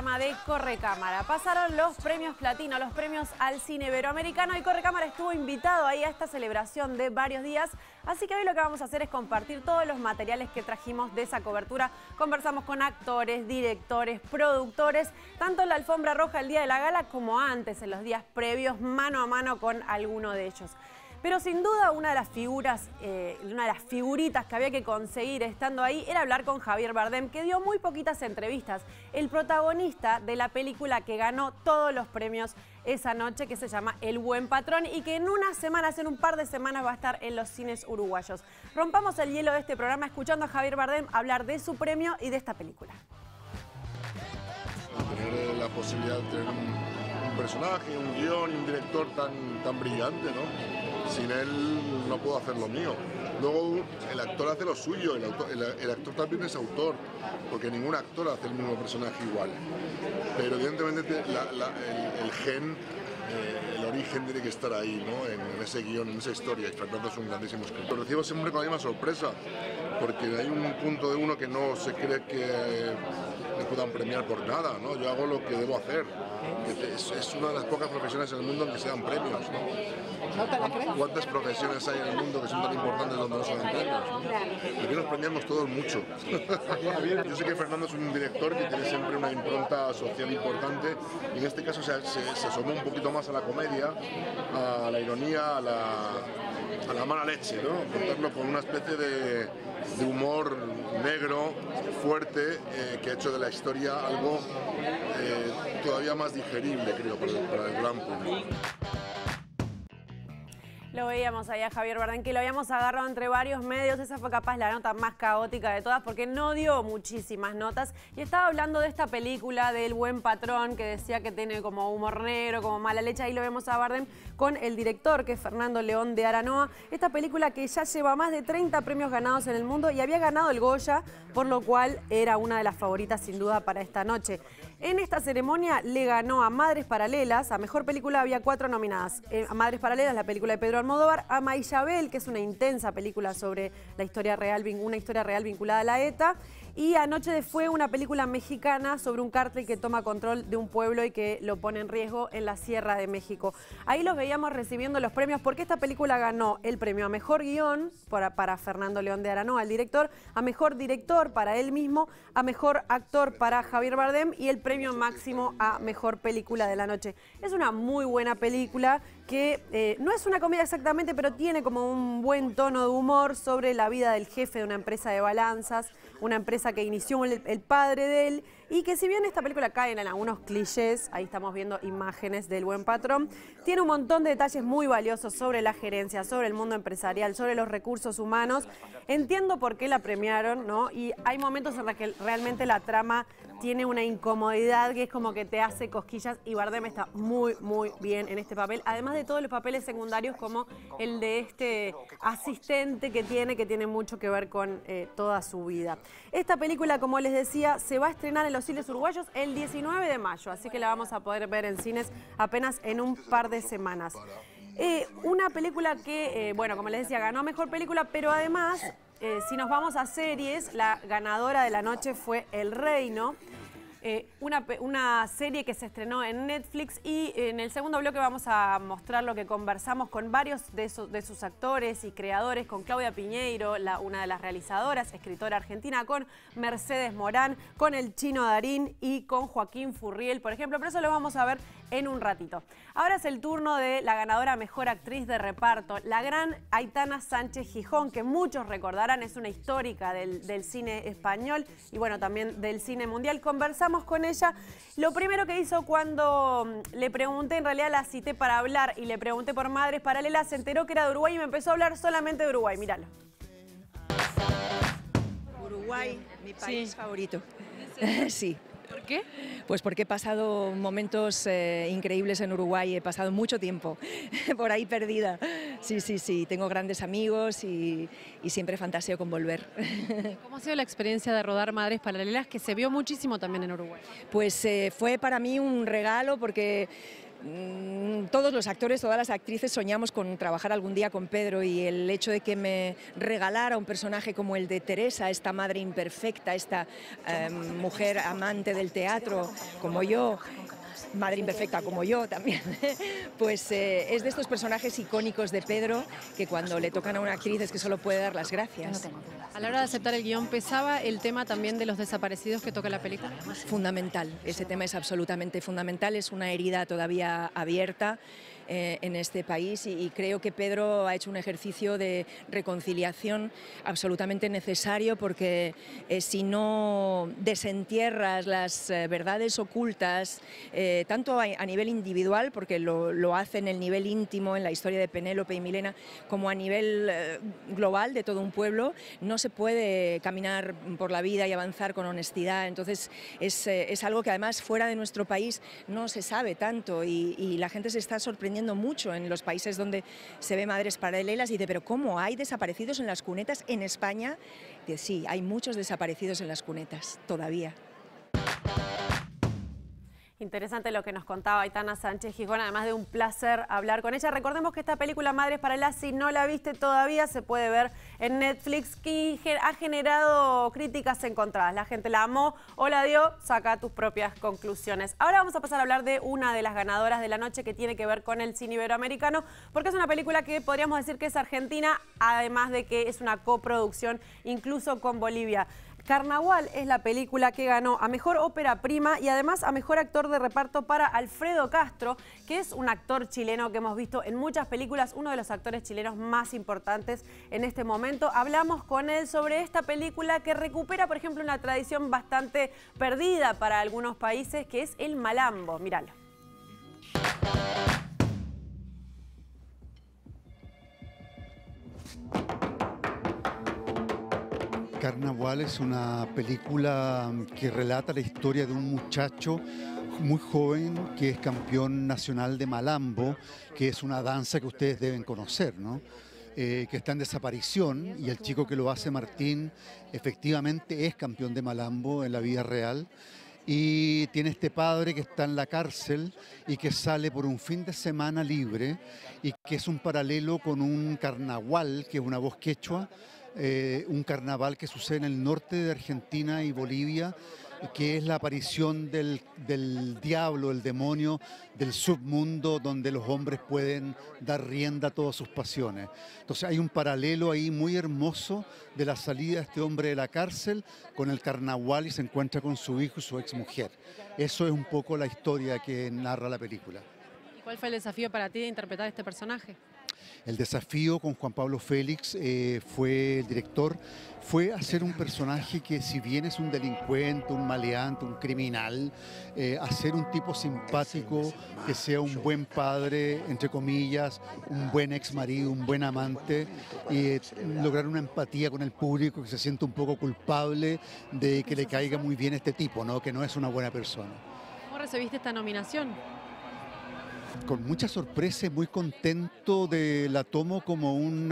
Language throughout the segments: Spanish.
programa de Correcámara. Pasaron los premios Platino, los premios al cine iberoamericano, y Correcámara estuvo invitado ahí a esta celebración de varios días. Así que hoy lo que vamos a hacer es compartir todos los materiales que trajimos de esa cobertura. Conversamos con actores, directores, productores, tanto en la alfombra roja el día de la gala como antes, en los días previos, mano a mano con alguno de ellos. Pero sin duda una de las figuritas que había que conseguir estando ahí era hablar con Javier Bardem, que dio muy poquitas entrevistas. El protagonista de la película que ganó todos los premios esa noche, que se llama El Buen Patrón, y que en un par de semanas va a estar en los cines uruguayos. Rompamos el hielo de este programa escuchando a Javier Bardem hablar de su premio y de esta película. Tener la posibilidad de tener un personaje, un guión y un director tan brillante, ¿no? Sin él no puedo hacer lo mío. Luego el actor hace lo suyo, el actor también es autor, porque ningún actor hace el mismo personaje igual. Pero evidentemente el gen, el origen tiene que estar ahí, ¿no? En ese guión, en esa historia, y Fernando es un grandísimo escritor. Lo recibo siempre con la misma sorpresa, porque hay un punto de uno que no se cree que me puedan premiar por nada, ¿no? Yo hago lo que debo hacer. Es una de las pocas profesiones en el mundo en que se dan premios, ¿no? ¿Cuántas profesiones hay en el mundo que son tan importantes donde no se dan premios, ¿no? Aquí nos premiamos todos mucho. Yo sé que Fernando es un director que tiene siempre una impronta social importante, y en este caso se asomó un poquito más a la comedia, a la ironía, a la mala leche, ¿no? Contarlo con una especie de humor negro, fuerte, que ha hecho de la historia algo todavía más digerible, creo, para el gran público. Lo veíamos ahí a Javier Bardem, que lo habíamos agarrado entre varios medios. Esa fue capaz la nota más caótica de todas, porque no dio muchísimas notas. Y estaba hablando de esta película del Buen Patrón, que decía que tiene como humor negro, como mala leche. Ahí lo vemos a Bardem con el director, que es Fernando León de Aranoa. Esta película que ya lleva más de 30 premios ganados en el mundo y había ganado el Goya, por lo cual era una de las favoritas sin duda para esta noche. En esta ceremonia le ganó a Madres Paralelas. A Mejor Película había 4 nominadas. A Madres Paralelas, la película de Pedro Almodóvar, a Mayabel, que es una intensa película sobre la historia real, una historia real vinculada a la ETA, y Anoche de Fuego, una película mexicana sobre un cártel que toma control de un pueblo y que lo pone en riesgo en la Sierra de México. Ahí los veíamos recibiendo los premios, porque esta película ganó el premio a Mejor Guión para Fernando León de Aranoa, el director, a Mejor Director para él mismo, a Mejor Actor para Javier Bardem y el premio máximo a Mejor Película de la Noche. Es una muy buena película que no es una comedia exactamente, pero tiene como un buen tono de humor sobre la vida del jefe de una empresa de balanzas, una empresa que inició el padre de él, y que si bien esta película cae en algunos clichés, ahí estamos viendo imágenes del Buen Patrón, tiene un montón de detalles muy valiosos sobre la gerencia, sobre el mundo empresarial, sobre los recursos humanos. Entiendo por qué la premiaron, ¿no? Y hay momentos en los que realmente la trama tiene una incomodidad que es como que te hace cosquillas, y Bardem está muy, muy bien en este papel, además de todos los papeles secundarios como el de este asistente que tiene mucho que ver con toda su vida. Esta película, como les decía, se va a estrenar en los cines uruguayos el 19 de mayo, así que la vamos a poder ver en cines apenas en un par de semanas. Una película que, bueno, como les decía, ganó Mejor Película, pero además, si nos vamos a series, la ganadora de la noche fue El Reino. Una serie que se estrenó en Netflix, y en el segundo bloque vamos a mostrar lo que conversamos con varios de sus actores y creadores, con Claudia Piñeiro, una de las realizadoras, escritora argentina, con Mercedes Morán, con el Chino Darín y con Joaquín Furriel, por ejemplo, pero eso lo vamos a ver en un ratito. Ahora es el turno de la ganadora Mejor Actriz de Reparto, la gran Aitana Sánchez Gijón, que muchos recordarán, es una histórica del cine español y bueno, también del cine mundial. Conversamos con ella. Lo primero que hizo cuando le pregunté, en realidad la cité para hablar y le pregunté por Madres Paralelas, se enteró que era de Uruguay y me empezó a hablar solamente de Uruguay. Míralo. Uruguay, mi país favorito. Sí. ¿Por qué? Pues porque he pasado momentos increíbles en Uruguay, he pasado mucho tiempo por ahí perdida. Sí, tengo grandes amigos y siempre fantaseo con volver. ¿Cómo ha sido la experiencia de rodar Madres Paralelas, que se vio muchísimo también en Uruguay? Pues fue para mí un regalo, porque todos los actores, todas las actrices soñamos con trabajar algún día con Pedro, y el hecho de que me regalara un personaje como el de Teresa, esta madre imperfecta, esta mujer amante del teatro como yo, madre imperfecta como yo también, pues es de estos personajes icónicos de Pedro que cuando le tocan a una actriz es que solo puede dar las gracias. A la hora de aceptar el guión, ¿pesaba el tema también de los desaparecidos que toca la película? Fundamental, ese tema es absolutamente fundamental, es una herida todavía abierta en este país, y creo que Pedro ha hecho un ejercicio de reconciliación absolutamente necesario, porque si no desentierras las verdades ocultas, tanto a nivel individual, porque lo hace en el nivel íntimo, en la historia de Penélope y Milena, como a nivel global de todo un pueblo, no se puede caminar por la vida y avanzar con honestidad. Entonces es algo que además fuera de nuestro país no se sabe tanto, y la gente se está sorprendiendo mucho en los países donde se ve madres paralelas y dice, pero ¿cómo hay desaparecidos en las cunetas en España? Dice, sí, hay muchos desaparecidos en las cunetas todavía. Interesante lo que nos contaba Aitana Sánchez Gijón, además de un placer hablar con ella. Recordemos que esta película Madres Paralelas, si no la viste todavía, se puede ver en Netflix, que ha generado críticas encontradas. La gente la amó o la dio, saca tus propias conclusiones. Ahora vamos a pasar a hablar de una de las ganadoras de la noche, que tiene que ver con el cine iberoamericano, porque es una película que podríamos decir que es argentina, además de que es una coproducción incluso con Bolivia. Carnaval es la película que ganó a Mejor Ópera Prima y además a Mejor Actor de Reparto para Alfredo Castro, que es un actor chileno que hemos visto en muchas películas, uno de los actores chilenos más importantes en este momento. Hablamos con él sobre esta película que recupera, por ejemplo, una tradición bastante perdida para algunos países, que es el malambo. Míralo. Carnaval es una película que relata la historia de un muchacho muy joven que es campeón nacional de malambo, que es una danza que ustedes deben conocer, ¿no? Que está en desaparición, y el chico que lo hace, Martín, efectivamente es campeón de malambo en la vida real. Y tiene este padre que está en la cárcel y que sale por un fin de semana libre, y que es un paralelo con un carnaval, que es una voz quechua, un carnaval que sucede en el norte de Argentina y Bolivia, que es la aparición del diablo, el demonio del submundo, donde los hombres pueden dar rienda a todas sus pasiones. Entonces hay un paralelo ahí muy hermoso de la salida de este hombre de la cárcel con el carnaval, y se encuentra con su hijo y su exmujer. Eso es un poco la historia que narra la película. ¿Y cuál fue el desafío para ti de interpretar este personaje? El desafío con Juan Pablo Félix, fue el director, fue hacer un personaje que, si bien es un delincuente, un maleante, un criminal, hacer un tipo simpático, que sea un buen padre, entre comillas, un buen ex marido, un buen amante, y lograr una empatía con el público, que se sienta un poco culpable de que le caiga muy bien este tipo, ¿no? Que no es una buena persona. ¿Cómo recibiste esta nominación? Con mucha sorpresa, muy contento, la tomo como un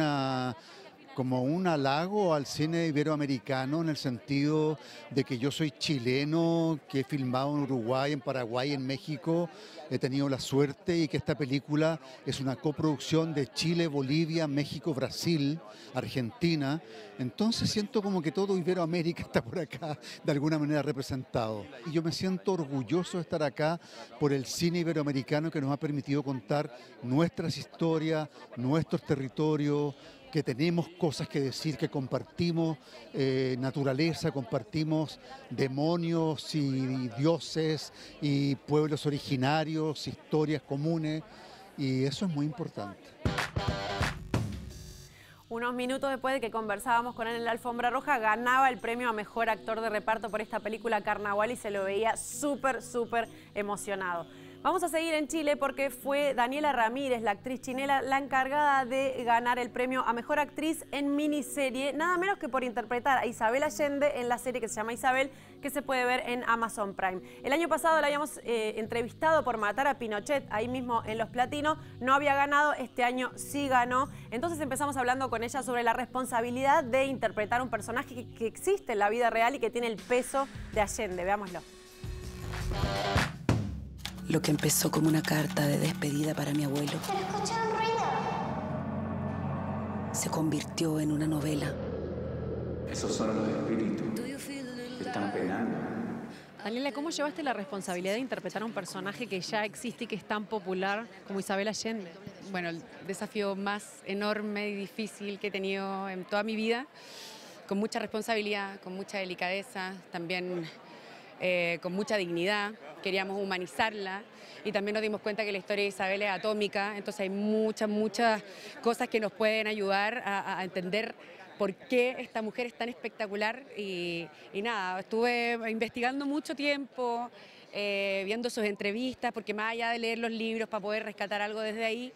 halago al cine iberoamericano, en el sentido de que yo soy chileno, que he filmado en Uruguay, en Paraguay, en México, he tenido la suerte, y que esta película es una coproducción de Chile, Bolivia, México, Brasil, Argentina. Entonces siento como que todo Iberoamérica está por acá de alguna manera representado. Y yo me siento orgulloso de estar acá por el cine iberoamericano, que nos ha permitido contar nuestras historias, nuestros territorios, que tenemos cosas que decir, que compartimos naturaleza, compartimos demonios y dioses y pueblos originarios, historias comunes, y eso es muy importante. Unos minutos después de que conversábamos con él en la Alfombra Roja, ganaba el premio a Mejor Actor de Reparto por esta película Carnaval, y se lo veía súper emocionado. Vamos a seguir en Chile porque fue Daniela Ramírez, la actriz chilena, la encargada de ganar el premio a Mejor Actriz en Miniserie, nada menos que por interpretar a Isabel Allende en la serie que se llama Isabel, que se puede ver en Amazon Prime. El año pasado la habíamos entrevistado por Matar a Pinochet, ahí mismo en Los Platinos, no había ganado, este año sí ganó. Entonces empezamos hablando con ella sobre la responsabilidad de interpretar un personaje que existe en la vida real y que tiene el peso de Allende. Veámoslo. Lo que empezó como una carta de despedida para mi abuelo Pero escuché un ruido. se convirtió en una novela. Esos son los espíritus que están penando. Daniela, ¿cómo llevaste la responsabilidad de interpretar a un personaje que ya existe y que es tan popular como Isabel Allende? Bueno, el desafío más enorme y difícil que he tenido en toda mi vida, con mucha responsabilidad, con mucha delicadeza, también con mucha dignidad. Queríamos humanizarla y también nos dimos cuenta que la historia de Isabel es atómica, entonces hay muchas cosas que nos pueden ayudar a entender por qué esta mujer es tan espectacular y nada, estuve investigando mucho tiempo, viendo sus entrevistas, porque más allá de leer los libros para poder rescatar algo desde ahí,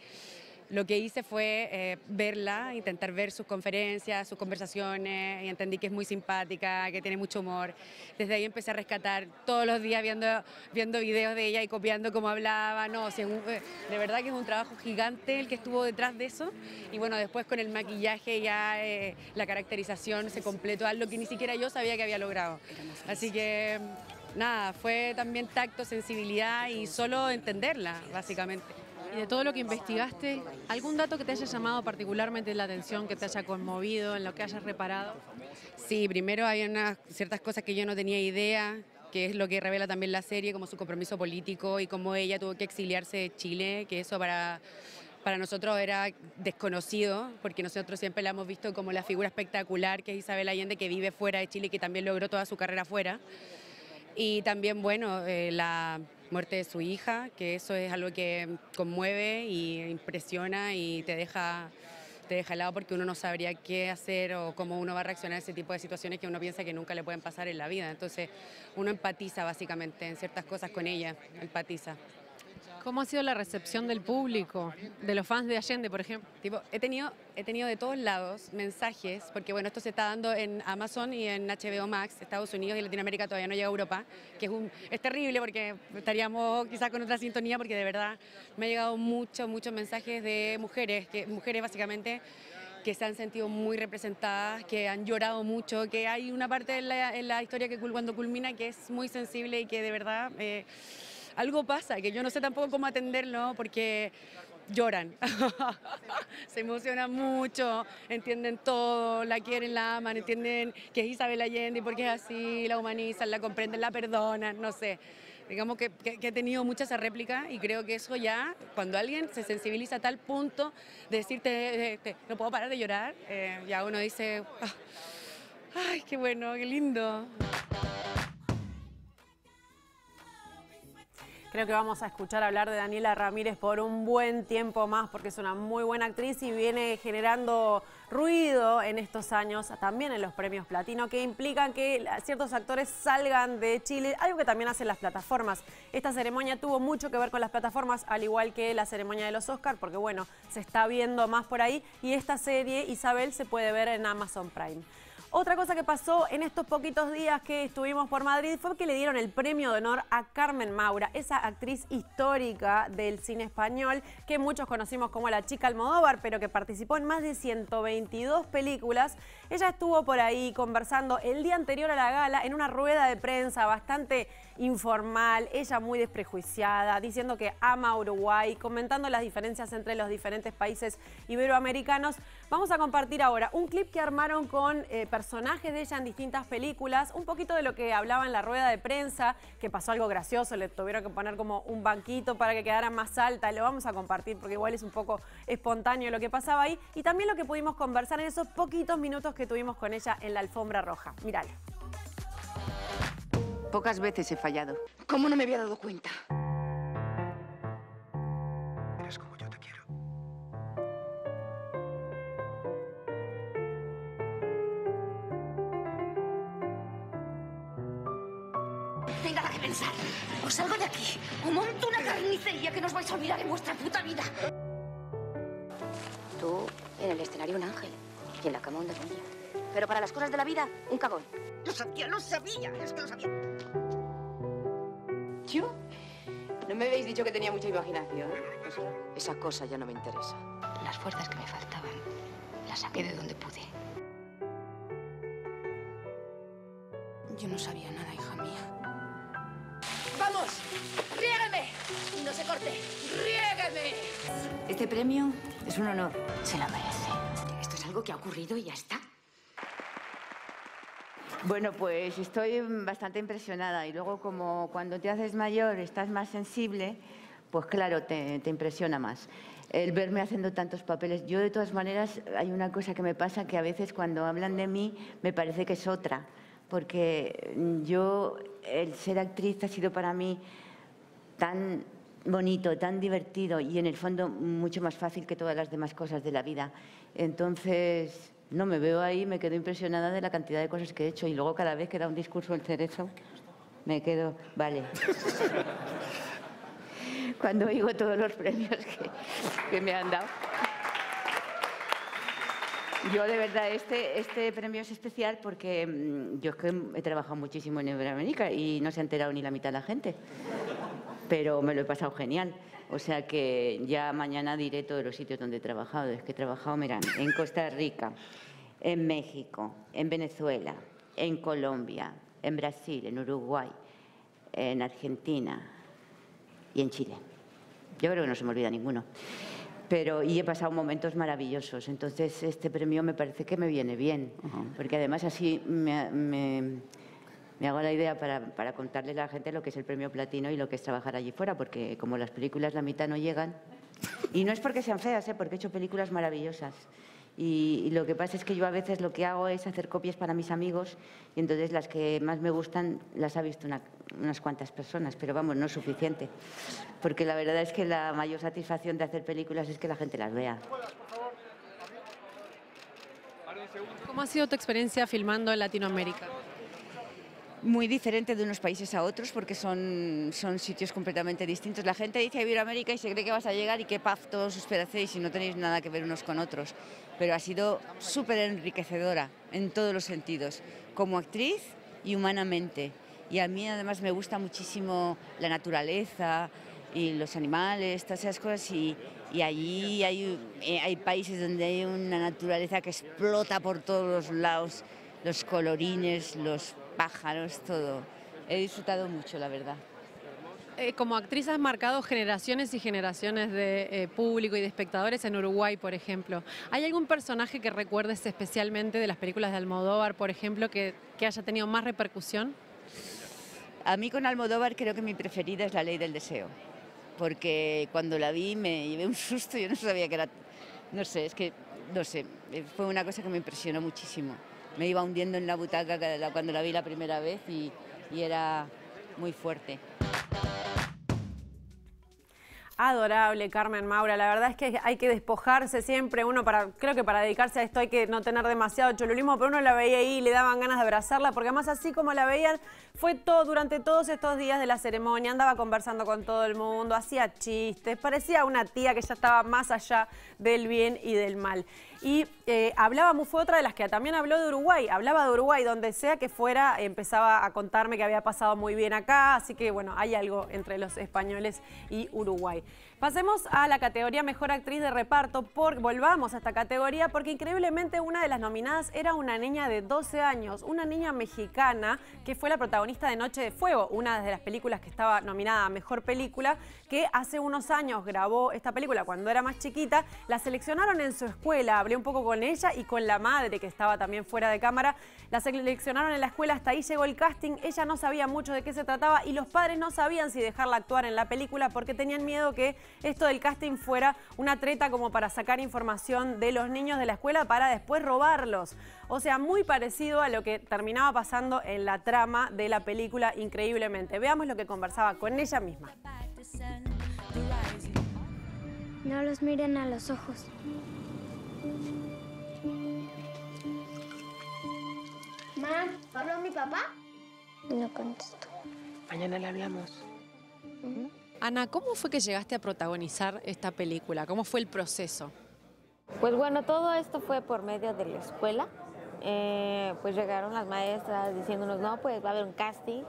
lo que hice fue verla, intentar ver sus conferencias, sus conversaciones, y entendí que es muy simpática, que tiene mucho humor. Desde ahí empecé a rescatar todos los días viendo videos de ella y copiando cómo hablaba. No, o sea, de verdad que es un trabajo gigante el que estuvo detrás de eso. Y bueno, después con el maquillaje ya la caracterización se completó, algo que ni siquiera yo sabía que había logrado. Así que nada, fue también tacto, sensibilidad y solo entenderla, básicamente. Y de todo lo que investigaste, ¿algún dato que te haya llamado particularmente la atención, que te haya conmovido, en lo que hayas reparado? Sí, primero hay ciertas cosas que yo no tenía idea, que es lo que revela también la serie, como su compromiso político y cómo ella tuvo que exiliarse de Chile, que eso para nosotros era desconocido, porque nosotros siempre la hemos visto como la figura espectacular que es Isabel Allende, que vive fuera de Chile y que también logró toda su carrera fuera. Y también, bueno, la muerte de su hija, que eso es algo que conmueve y impresiona y te deja helado, porque uno no sabría qué hacer o cómo uno va a reaccionar a ese tipo de situaciones que uno piensa que nunca le pueden pasar en la vida. Entonces uno empatiza básicamente en ciertas cosas con ella, empatiza. ¿Cómo ha sido la recepción del público, de los fans de Allende, por ejemplo? He tenido de todos lados mensajes, porque bueno, esto se está dando en Amazon y en HBO Max, Estados Unidos y Latinoamérica, todavía no llega a Europa, que es terrible porque estaríamos quizás con otra sintonía, porque de verdad me han llegado muchos mensajes de mujeres básicamente, que se han sentido muy representadas, que han llorado mucho, que hay una parte en la historia que cuando culmina que es muy sensible y que de verdad algo pasa, que yo no sé tampoco cómo atenderlo, porque lloran, se emocionan mucho, entienden todo, la quieren, la aman, entienden que es Isabel Allende y por qué es así, la humanizan, la comprenden, la perdonan, no sé. Digamos que he tenido mucha esa réplica y creo que eso ya, cuando alguien se sensibiliza a tal punto de decirte, no puedo parar de llorar, ya uno dice, ay, qué bueno, qué lindo. Creo que vamos a escuchar hablar de Daniela Ramírez por un buen tiempo más, porque es una muy buena actriz y viene generando ruido en estos años, también en los premios Platino, que implican que ciertos actores salgan de Chile, algo que también hacen las plataformas. Esta ceremonia tuvo mucho que ver con las plataformas, al igual que la ceremonia de los Oscar, porque bueno, se está viendo más por ahí, y esta serie, Isabel, se puede ver en Amazon Prime. Otra cosa que pasó en estos poquitos días que estuvimos por Madrid fue que le dieron el premio de honor a Carmen Maura, esa actriz histórica del cine español que muchos conocimos como la chica Almodóvar, pero que participó en más de 122 películas. Ella estuvo por ahí conversando el día anterior a la gala en una rueda de prensa bastante informal, ella muy desprejuiciada, diciendo que ama a Uruguay, comentando las diferencias entre los diferentes países iberoamericanos. Vamos a compartir ahora un clip que armaron con personajes de ella en distintas películas, un poquito de lo que hablaba en la rueda de prensa, que pasó algo gracioso, le tuvieron que poner como un banquito para que quedara más alta, lo vamos a compartir porque igual es un poco espontáneo lo que pasaba ahí, y también lo que pudimos conversar en esos poquitos minutos que tuvimos con ella en la alfombra roja. Míralo. Pocas veces he fallado. ¿Cómo no me había dado cuenta? Eres como yo te quiero. Tenga nada que pensar. Os salgo de aquí. O monto una carnicería que no os vais a olvidar en vuestra puta vida. Tú, en el escenario un ángel y en la cama un demonio. Pero para las cosas de la vida, un cagón. Lo sabía, es que lo sabía. ¿Yo? ¿No me habéis dicho que tenía mucha imaginación? Pues esa cosa ya no me interesa. Las fuerzas que me faltaban las saqué de donde pude. Yo no sabía nada, hija mía. ¡Vamos! ¡Riégame! corte. ¡Riégueme! Este premio es un honor. Se lo merece. Esto es algo que ha ocurrido y ya está. Bueno, pues estoy bastante impresionada y luego como cuando te haces mayor estás más sensible, pues claro, te impresiona más. El verme haciendo tantos papeles. Yo de todas maneras hay una cosa que me pasa que a veces cuando hablan de mí me parece que es otra, porque yo, el ser actriz ha sido para mí tan bonito, tan divertido y en el fondo mucho más fácil que todas las demás cosas de la vida. Entonces, no me veo ahí, me quedo impresionada de la cantidad de cosas que he hecho y luego cada vez que da un discurso el Cerezo me quedo, vale. Cuando oigo todos los premios que me han dado. Yo de verdad, este premio es especial porque yo es que he trabajado muchísimo en Iberoamérica y no se ha enterado ni la mitad de la gente. Pero me lo he pasado genial. O sea que ya mañana diré todos los sitios donde he trabajado. Es que he trabajado, mirad, en Costa Rica, en México, en Venezuela, en Colombia, en Brasil, en Uruguay, en Argentina y en Chile. Yo creo que no se me olvida ninguno. Y he pasado momentos maravillosos. Entonces, este premio me parece que me viene bien. Porque además así me hago la idea para contarle a la gente lo que es el premio Platino y lo que es trabajar allí fuera. Porque como las películas la mitad no llegan... Y no es porque sean feas, porque he hecho películas maravillosas. Y lo que pasa es que yo a veces lo que hago es hacer copias para mis amigos y entonces las que más me gustan las ha visto unas cuantas personas, pero vamos, no es suficiente. Porque la verdad es que la mayor satisfacción de hacer películas es que la gente las vea. ¿Cómo ha sido tu experiencia filmando en Latinoamérica? Muy diferente de unos países a otros porque son sitios completamente distintos. La gente dice Iberoamérica y se cree que vas a llegar y que paf, todos os pedacéis y no tenéis nada que ver unos con otros. Pero ha sido súper enriquecedora en todos los sentidos, como actriz y humanamente. Y a mí además me gusta muchísimo la naturaleza y los animales, todas esas cosas. Y allí hay países donde hay una naturaleza que explota por todos los lados, los colorines, los pájaros, todo. He disfrutado mucho, la verdad. Como actriz has marcado generaciones y generaciones de público y de espectadores en Uruguay, por ejemplo. ¿Hay algún personaje que recuerdes especialmente de las películas de Almodóvar, por ejemplo, que haya tenido más repercusión? A mí con Almodóvar creo que mi preferida es La Ley del Deseo, porque cuando la vi me llevé un susto, yo no sabía que era... No sé, fue una cosa que me impresionó muchísimo. Me iba hundiendo en la butaca cuando la vi la primera vez y era muy fuerte. Adorable, Carmen Maura. La verdad es que hay que despojarse siempre. Creo que para dedicarse a esto hay que no tener demasiado cholulismo, pero uno la veía ahí y le daban ganas de abrazarla, porque además así como la veían, fue durante todos estos días de la ceremonia, andaba conversando con todo el mundo, hacía chistes, parecía una tía que ya estaba más allá del bien y del mal. Y fue otra de las que también habló de Uruguay, hablaba de Uruguay, donde sea que fuera, empezaba a contarme que había pasado muy bien acá, así que bueno, hay algo entre los españoles y Uruguay. Pasemos a la categoría Mejor Actriz de Reparto, volvamos a esta categoría porque increíblemente una de las nominadas era una niña de 12 años, una niña mexicana que fue la protagonista de Noche de Fuego, una de las películas que estaba nominada a Mejor Película, que hace unos años grabó esta película cuando era más chiquita, la seleccionaron en su escuela, hablé un poco con ella y con la madre que estaba también fuera de cámara, la seleccionaron en la escuela, hasta ahí llegó el casting, ella no sabía mucho de qué se trataba y los padres no sabían si dejarla actuar en la película porque tenían miedo que esto del casting fuera una treta como para sacar información de los niños de la escuela para después robarlos. O sea, muy parecido a lo que terminaba pasando en la trama de la película, increíblemente. Veamos lo que conversaba con ella misma. No los miren a los ojos. Mamá, ¿habló mi papá? No contestó. Mañana le hablamos. Ana, ¿cómo fue que llegaste a protagonizar esta película? ¿Cómo fue el proceso? Pues bueno, todo esto fue por medio de la escuela. Pues llegaron las maestras diciéndonos, no, pues va a haber un casting.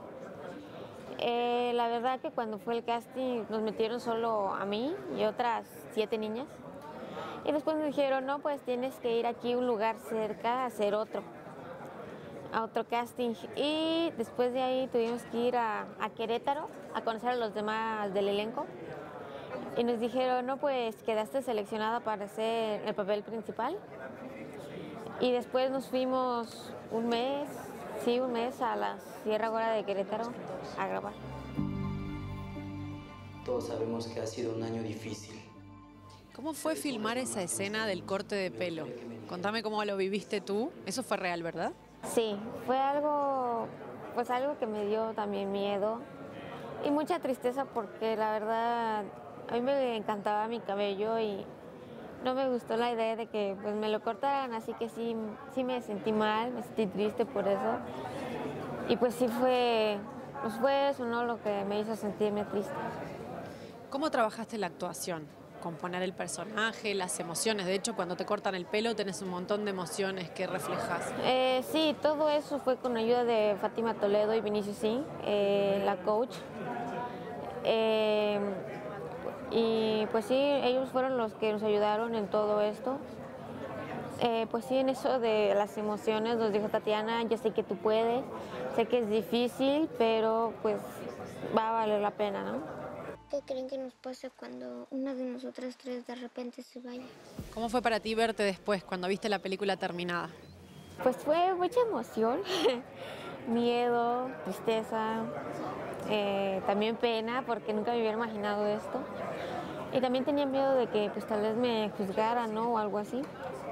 La verdad que cuando fue el casting nos metieron solo a mí y otras 7 niñas. Y después nos dijeron, no, pues tienes que ir aquí a un lugar cerca a hacer otro casting. Y después de ahí tuvimos que ir a Querétaro a conocer a los demás del elenco. y nos dijeron, no, pues quedaste seleccionada para hacer el papel principal. Y después nos fuimos un mes a la Sierra Gorda de Querétaro a grabar. Todos sabemos que ha sido un año difícil. ¿Cómo fue filmar esa escena del corte de pelo? Contame cómo lo viviste tú. Eso fue real, ¿verdad? Sí, fue algo que me dio también miedo y mucha tristeza porque la verdad a mí me encantaba mi cabello y no me gustó la idea de que pues, me lo cortaran, así que sí me sentí mal, me sentí triste por eso. Y pues sí fue eso, ¿no? Lo que me hizo sentirme triste. ¿Cómo trabajaste la actuación? Componer el personaje, las emociones. De hecho, cuando te cortan el pelo tenés un montón de emociones que reflejas. Sí, todo eso fue con ayuda de Fátima Toledo y Vinicius Sí, la coach. Y pues sí, ellos fueron los que nos ayudaron en todo esto. Pues sí, en eso de las emociones nos dijo Tatiana, yo sé que tú puedes, sé que es difícil, pero pues va a valer la pena, ¿no? ¿Qué creen que nos pase cuando una de nosotras tres de repente se vaya? ¿Cómo fue para ti verte después, cuando viste la película terminada? Pues fue mucha emoción, miedo, tristeza, también pena, porque nunca me hubiera imaginado esto. Y también tenía miedo de que pues tal vez me juzgaran, ¿no? O algo así.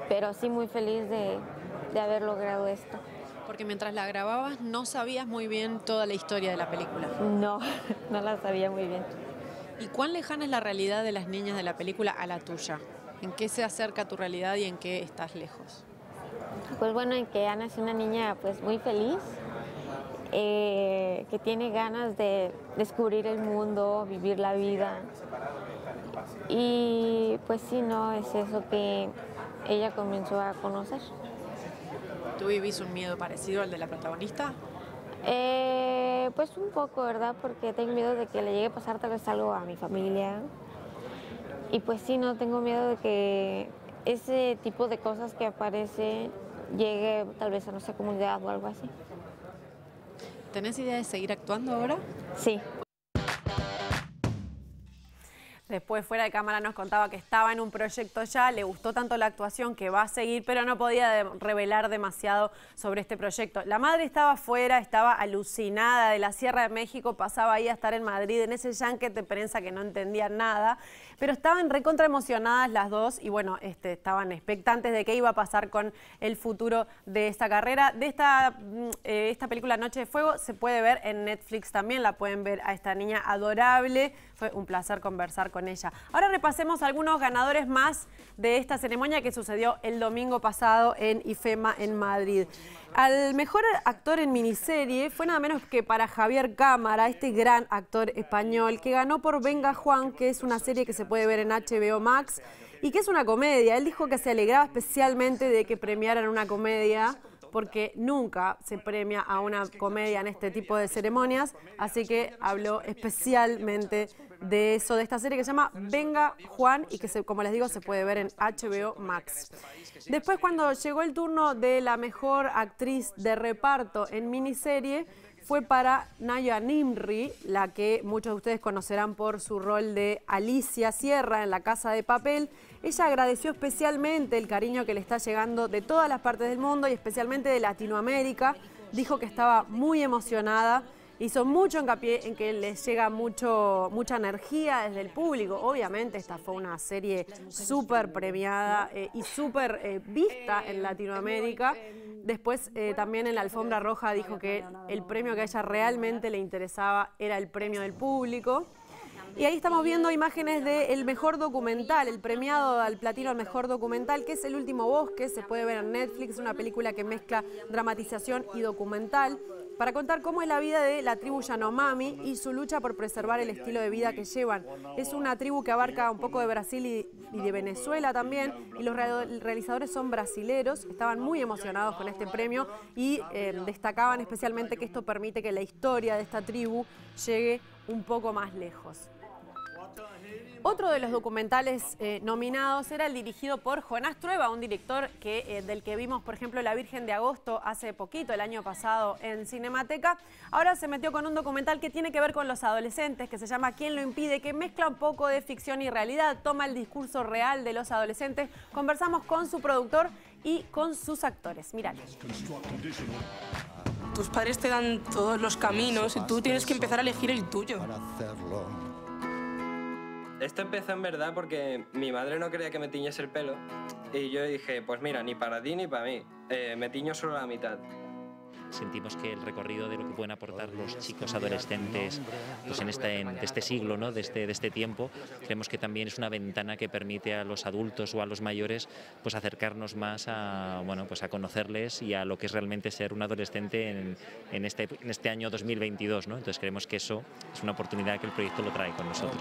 Pero sí muy feliz de haber logrado esto. Porque mientras la grababas no sabías muy bien toda la historia de la película. No, no la sabía muy bien. ¿Y cuán lejana es la realidad de las niñas de la película a la tuya? ¿En qué se acerca tu realidad y en qué estás lejos? Pues bueno, en que Ana es una niña pues muy feliz, que tiene ganas de descubrir el mundo, vivir la vida. Y pues sí, no, es eso que ella comenzó a conocer. ¿Tú vivís un miedo parecido al de la protagonista? Pues un poco, ¿verdad? Porque tengo miedo de que le llegue a pasar tal vez algo a mi familia. Y pues sí, no, tengo miedo de que ese tipo de cosas que aparece llegue tal vez a nuestra comunidad o algo así. ¿Tenés idea de seguir actuando ahora? Sí. Después, fuera de cámara, nos contaba que estaba en un proyecto ya, le gustó tanto la actuación que va a seguir, pero no podía revelar demasiado sobre este proyecto. La madre estaba afuera, estaba alucinada de la Sierra de México, pasaba ahí a estar en Madrid, en ese yanket de prensa que no entendían nada, pero estaban recontra emocionadas las dos y bueno, estaban expectantes de qué iba a pasar con el futuro de esta carrera. De esta película Noche de Fuego se puede ver en Netflix también, la pueden ver a esta niña adorable. Fue un placer conversar con ella. Ahora repasemos algunos ganadores más de esta ceremonia que sucedió el domingo pasado en IFEMA en Madrid. Al mejor actor en miniserie fue nada menos que para Javier Cámara, este gran actor español que ganó por Venga Juan, que es una serie que se puede ver en HBO Max y que es una comedia. Él dijo que se alegraba especialmente de que premiaran una comedia porque nunca se premia a una comedia en este tipo de ceremonias, así que habló especialmente de eso, de esta serie que se llama Venga Juan y que, como les digo, se puede ver en HBO Max. Después, cuando llegó el turno de la mejor actriz de reparto en miniserie, fue para Naya Nimri, la que muchos de ustedes conocerán por su rol de Alicia Sierra en La Casa de Papel. Ella agradeció especialmente el cariño que le está llegando de todas las partes del mundo y especialmente de Latinoamérica. Dijo que estaba muy emocionada, hizo mucho hincapié en que les llega mucha energía desde el público. Obviamente esta fue una serie súper premiada y súper vista en Latinoamérica. Después también en la alfombra roja dijo que el premio que a ella realmente le interesaba era el premio del público. Y ahí estamos viendo imágenes del mejor documental, el premiado al platino al mejor documental, que es El Último Bosque, se puede ver en Netflix, es una película que mezcla dramatización y documental, para contar cómo es la vida de la tribu Yanomami y su lucha por preservar el estilo de vida que llevan. Es una tribu que abarca un poco de Brasil y de Venezuela también, y los realizadores son brasileros, estaban muy emocionados con este premio y destacaban especialmente que esto permite que la historia de esta tribu llegue un poco más lejos. Otro de los documentales nominados era el dirigido por Jonás Trueba, un director del que vimos, por ejemplo, La Virgen de Agosto hace poquito, el año pasado en Cinemateca. Ahora se metió con un documental que tiene que ver con los adolescentes, que se llama ¿Quién lo impide?, que mezcla un poco de ficción y realidad, toma el discurso real de los adolescentes. Conversamos con su productor y con sus actores. Mirad. Tus padres te dan todos los caminos y tú tienes que empezar a elegir el tuyo. Esto empezó en verdad porque mi madre no quería que me tiñese el pelo y yo dije, pues mira, ni para ti ni para mí, me tiño solo la mitad. Sentimos que el recorrido de lo que pueden aportar los chicos adolescentes pues de este siglo, ¿no? de este tiempo, creemos que también es una ventana que permite a los adultos o a los mayores pues acercarnos más a, bueno, pues a conocerles y a lo que es realmente ser un adolescente en este año 2022, ¿no? Entonces creemos que eso es una oportunidad que el proyecto lo trae con nosotros.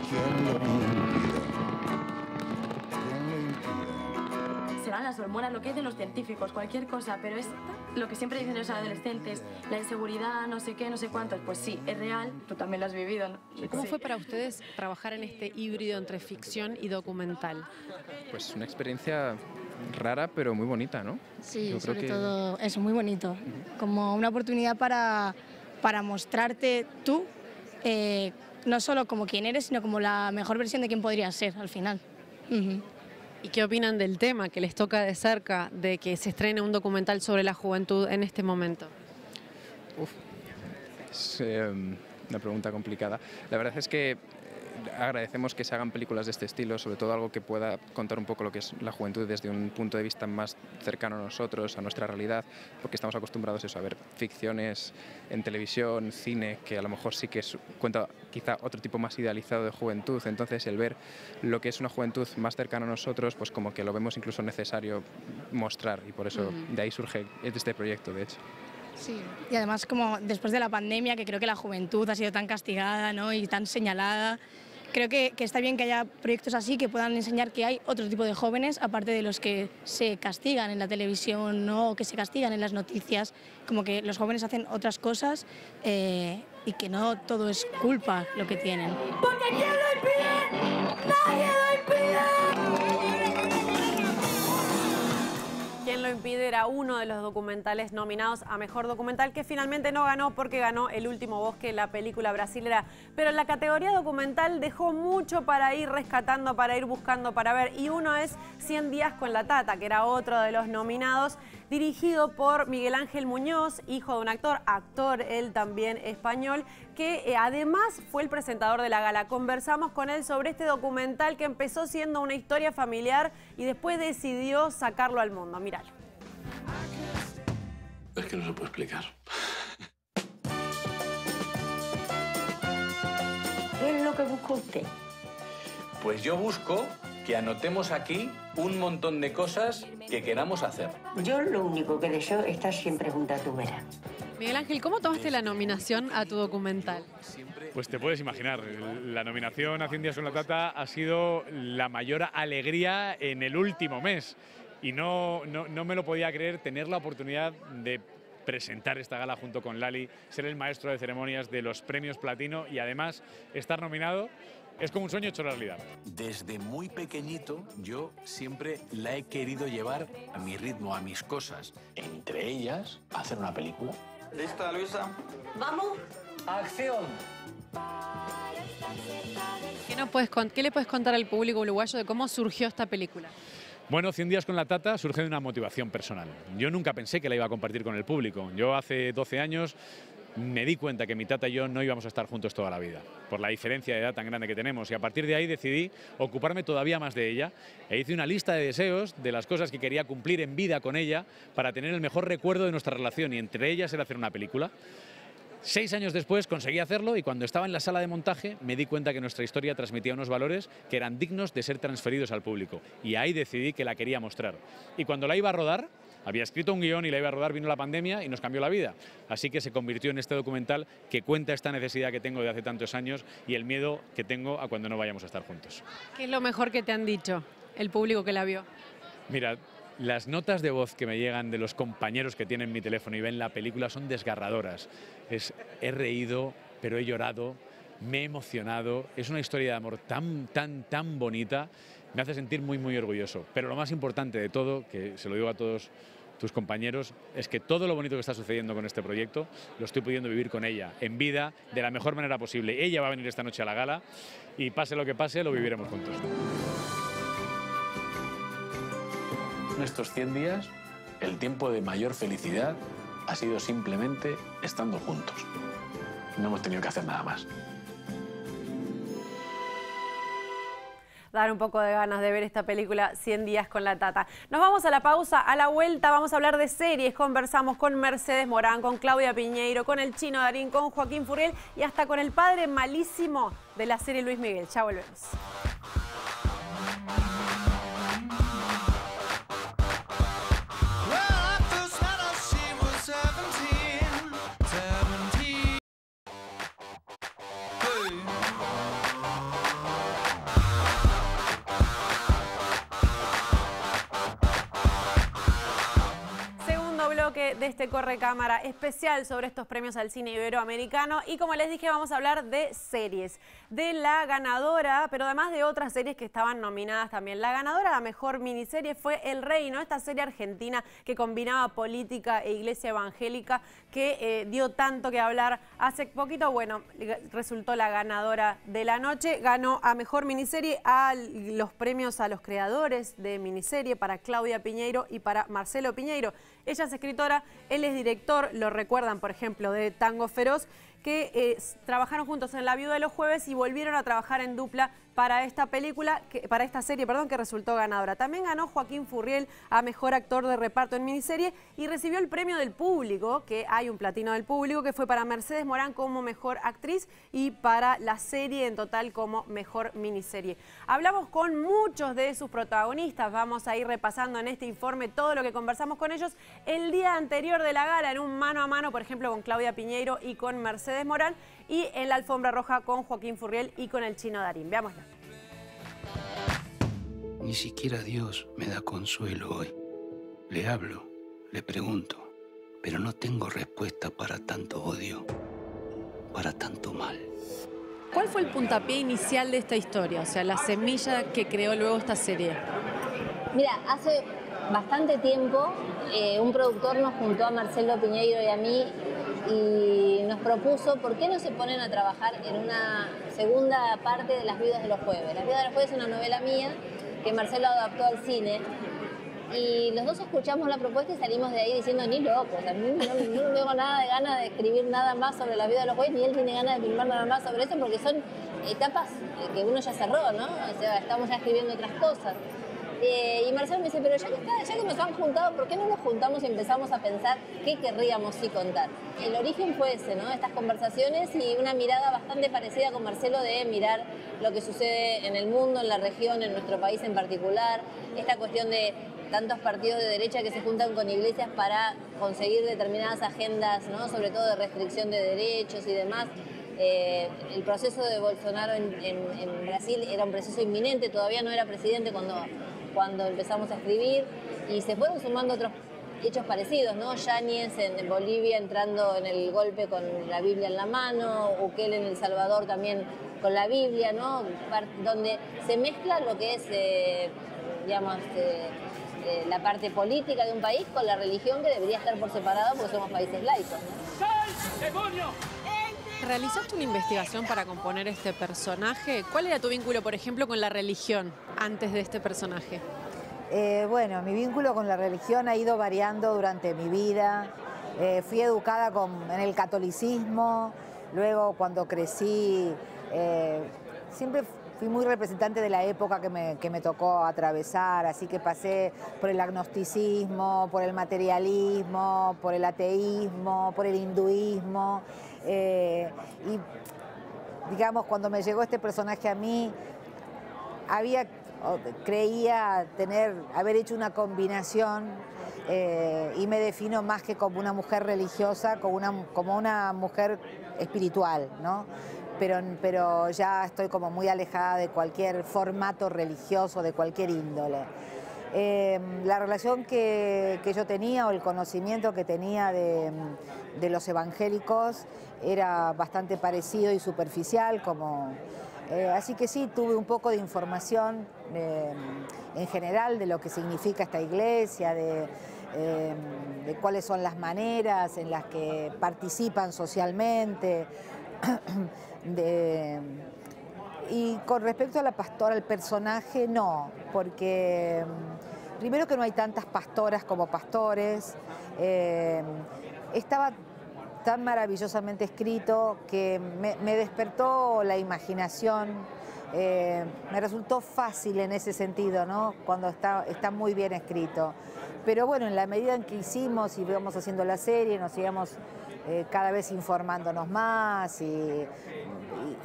Serán las hormonas, lo que dicen los científicos, cualquier cosa, pero es lo que siempre dicen los adolescentes, la inseguridad, no sé qué, no sé cuántos. Pues sí, es real, tú también lo has vivido, ¿no? ¿Cómo fue para ustedes trabajar en este híbrido entre ficción y documental? Pues una experiencia rara, pero muy bonita, ¿no? Sí, sobre todo eso, muy bonito. Como una oportunidad para mostrarte tú, no solo como quien eres, sino como la mejor versión de quien podrías ser al final. ¿Y qué opinan del tema que les toca de cerca, de que se estrene un documental sobre la juventud en este momento? Es una pregunta complicada. La verdad es que agradecemos que se hagan películas de este estilo, sobre todo algo que pueda contar un poco lo que es la juventud desde un punto de vista más cercano a nosotros, a nuestra realidad, porque estamos acostumbrados a ver ficciones en televisión, cine, que a lo mejor sí que cuenta quizá otro tipo más idealizado de juventud. Entonces el ver lo que es una juventud más cercana a nosotros, pues como que lo vemos incluso necesario mostrar, y por eso de ahí surge este proyecto, de hecho. Sí, y además como después de la pandemia, que creo que la juventud ha sido tan castigada, ¿no? Y tan señalada, creo que está bien que haya proyectos así que puedan enseñar que hay otro tipo de jóvenes, aparte de los que se castigan en la televisión, ¿no? O que se castigan en las noticias, como que los jóvenes hacen otras cosas y que no todo es culpa lo que tienen. Porque ¿quién lo impide? ¡Nadie lo impide! ¿Quién lo impide? Era uno de los documentales nominados a Mejor Documental, que finalmente no ganó porque ganó El Último Bosque, la película brasilera. Pero en la categoría documental dejó mucho para ir rescatando, para ir buscando, para ver. Y uno es 100 días con la Tata, que era otro de los nominados, dirigido por Miguel Ángel Muñoz, hijo de un actor él también español, que además fue el presentador de la gala. Conversamos con él sobre este documental que empezó siendo una historia familiar y después decidió sacarlo al mundo. Míralo. Es que no se puede explicar. ¿Qué es lo que busca usted? Pues yo busco que anotemos aquí un montón de cosas que queramos hacer. Yo lo único que deseo es estar siempre junto a tu vera. Miguel Ángel, ¿cómo tomaste la nominación a tu documental? Pues te puedes imaginar, la nominación a 100 días con la Tata ha sido la mayor alegría en el último mes. Y no me lo podía creer, tener la oportunidad de presentar esta gala junto con Lali, ser el maestro de ceremonias de los premios Platino y además estar nominado. Es como un sueño hecho realidad. Desde muy pequeñito yo siempre la he querido llevar a mi ritmo, a mis cosas. Entre ellas, hacer una película. ¿Lista, Luisa? ¿Vamos? ¡Acción! ¿Qué le puedes contar al público uruguayo de cómo surgió esta película? Bueno, 100 días con la Tata surge de una motivación personal. Yo nunca pensé que la iba a compartir con el público. Yo hace 12 años me di cuenta que mi tata y yo no íbamos a estar juntos toda la vida, por la diferencia de edad tan grande que tenemos, y a partir de ahí decidí ocuparme todavía más de ella e hice una lista de deseos de las cosas que quería cumplir en vida con ella para tener el mejor recuerdo de nuestra relación, y entre ellas era hacer una película. 6 años después conseguí hacerlo, y cuando estaba en la sala de montaje me di cuenta que nuestra historia transmitía unos valores que eran dignos de ser transferidos al público, y ahí decidí que la quería mostrar. Y cuando la iba a rodar, había escrito un guión y la iba a rodar, vino la pandemia y nos cambió la vida. Así que se convirtió en este documental que cuenta esta necesidad que tengo de hace tantos años y el miedo que tengo a cuando no vayamos a estar juntos. ¿Qué es lo mejor que te han dicho el público que la vio? Mira, las notas de voz que me llegan de los compañeros que tienen mi teléfono y ven la película son desgarradoras. He reído, pero he llorado. me he emocionado, es una historia de amor tan bonita, me hace sentir muy orgulloso. Pero lo más importante de todo, que se lo digo a todos tus compañeros, es que todo lo bonito que está sucediendo con este proyecto lo estoy pudiendo vivir con ella, en vida, de la mejor manera posible. Ella va a venir esta noche a la gala y pase lo que pase, lo viviremos juntos. En estos 100 días, el tiempo de mayor felicidad ha sido simplemente estando juntos. No hemos tenido que hacer nada más. Dar un poco de ganas de ver esta película 100 días con la Tata. Nos vamos a la pausa, a la vuelta vamos a hablar de series. Conversamos con Mercedes Morán, con Claudia Piñeiro, con el Chino Darín, con Joaquín Furriel y hasta con el padre malísimo de la serie Luis Miguel. Ya volvemos. De este Correcámara especial sobre estos premios al cine iberoamericano y como les dije vamos a hablar de series, de la ganadora, pero además de otras series que estaban nominadas también. La ganadora a la mejor miniserie fue El Reino, esta serie argentina que combinaba política e iglesia evangélica que dio tanto que hablar hace poquito. Bueno, resultó la ganadora de la noche, ganó a mejor miniserie a los premios a los creadores de miniserie para Claudia Piñeiro y para Marcelo Piñeiro. Ella es escritora, él es director, lo recuerdan por ejemplo de Tango Feroz, que trabajaron juntos en La Viuda de los Jueves y volvieron a trabajar en dupla para esta película, para esta serie, perdón, que resultó ganadora. También ganó Joaquín Furriel a mejor actor de reparto en miniserie y recibió el premio del público, que hay un platino del público, que fue para Mercedes Morán como mejor actriz y para la serie en total como mejor miniserie. Hablamos con muchos de sus protagonistas, vamos a ir repasando en este informe todo lo que conversamos con ellos el día anterior de la gala, en un mano a mano, por ejemplo, con Claudia Piñeiro y con Mercedes Morán, y en la alfombra roja con Joaquín Furriel y con el Chino Darín. Veámoslo. Ni siquiera Dios me da consuelo hoy. Le hablo, le pregunto, pero no tengo respuesta para tanto odio, para tanto mal. ¿Cuál fue el puntapié inicial de esta historia? O sea, la semilla que creó luego esta serie. Mira, hace bastante tiempo un productor nos juntó a Marcelo Piñeiro y a mí y nos propuso por qué no se ponen a trabajar en una segunda parte de Las Viudas de los Jueves. Las Viudas de los Jueves es una novela mía que Marcelo adaptó al cine y los dos escuchamos la propuesta y salimos de ahí diciendo ni locos, a mí no tengo nada de ganas de escribir nada más sobre Las Viudas de los Jueves, ni él tiene ganas de filmar nada más sobre eso porque son etapas que uno ya cerró, ¿no? O sea, estamos ya escribiendo otras cosas. Y Marcelo me dice, pero ya que nos han juntado, ¿por qué no nos juntamos y empezamos a pensar qué querríamos sí contar? El origen fue ese, ¿no? Estas conversaciones y una mirada bastante parecida con Marcelo de mirar lo que sucede en el mundo, en la región, en nuestro país en particular. Esta cuestión de tantos partidos de derecha que se juntan con iglesias para conseguir determinadas agendas, ¿no? Sobre todo de restricción de derechos y demás. El proceso de Bolsonaro en Brasil era un proceso inminente, todavía no era presidente cuando empezamos a escribir y se fueron sumando otros hechos parecidos, ¿no? Yáñez en Bolivia entrando en el golpe con la Biblia en la mano, Ukele en El Salvador también con la Biblia, ¿no? Donde se mezcla lo que es, digamos, la parte política de un país con la religión que debería estar por separado porque somos países laicos, ¿no? ¡Sal, demonio! ¿Realizaste una investigación para componer este personaje? ¿Cuál era tu vínculo, por ejemplo, con la religión antes de este personaje? Bueno, mi vínculo con la religión ha ido variando durante mi vida. Fui educada en el catolicismo, luego cuando crecí siempre fui muy representante de la época que me tocó atravesar, así que pasé por el agnosticismo, por el materialismo, por el ateísmo, por el hinduismo. Y digamos, cuando me llegó este personaje a mí, creía haber hecho una combinación y me defino más que como una mujer religiosa, como una mujer espiritual, ¿no? Pero ya estoy como muy alejada de cualquier formato religioso, de cualquier índole. La relación que yo tenía o el conocimiento que tenía de los evangélicos era bastante parecido y superficial, así que sí, tuve un poco de información en general de lo que significa esta iglesia, de cuáles son las maneras en las que participan socialmente. Y con respecto a la pastora, al personaje, no, porque primero que no hay tantas pastoras como pastores, estaba tan maravillosamente escrito que me despertó la imaginación, me resultó fácil en ese sentido, ¿no? Cuando está muy bien escrito. Pero bueno, en la medida en que hicimos y íbamos haciendo la serie, nos íbamos cada vez informándonos más y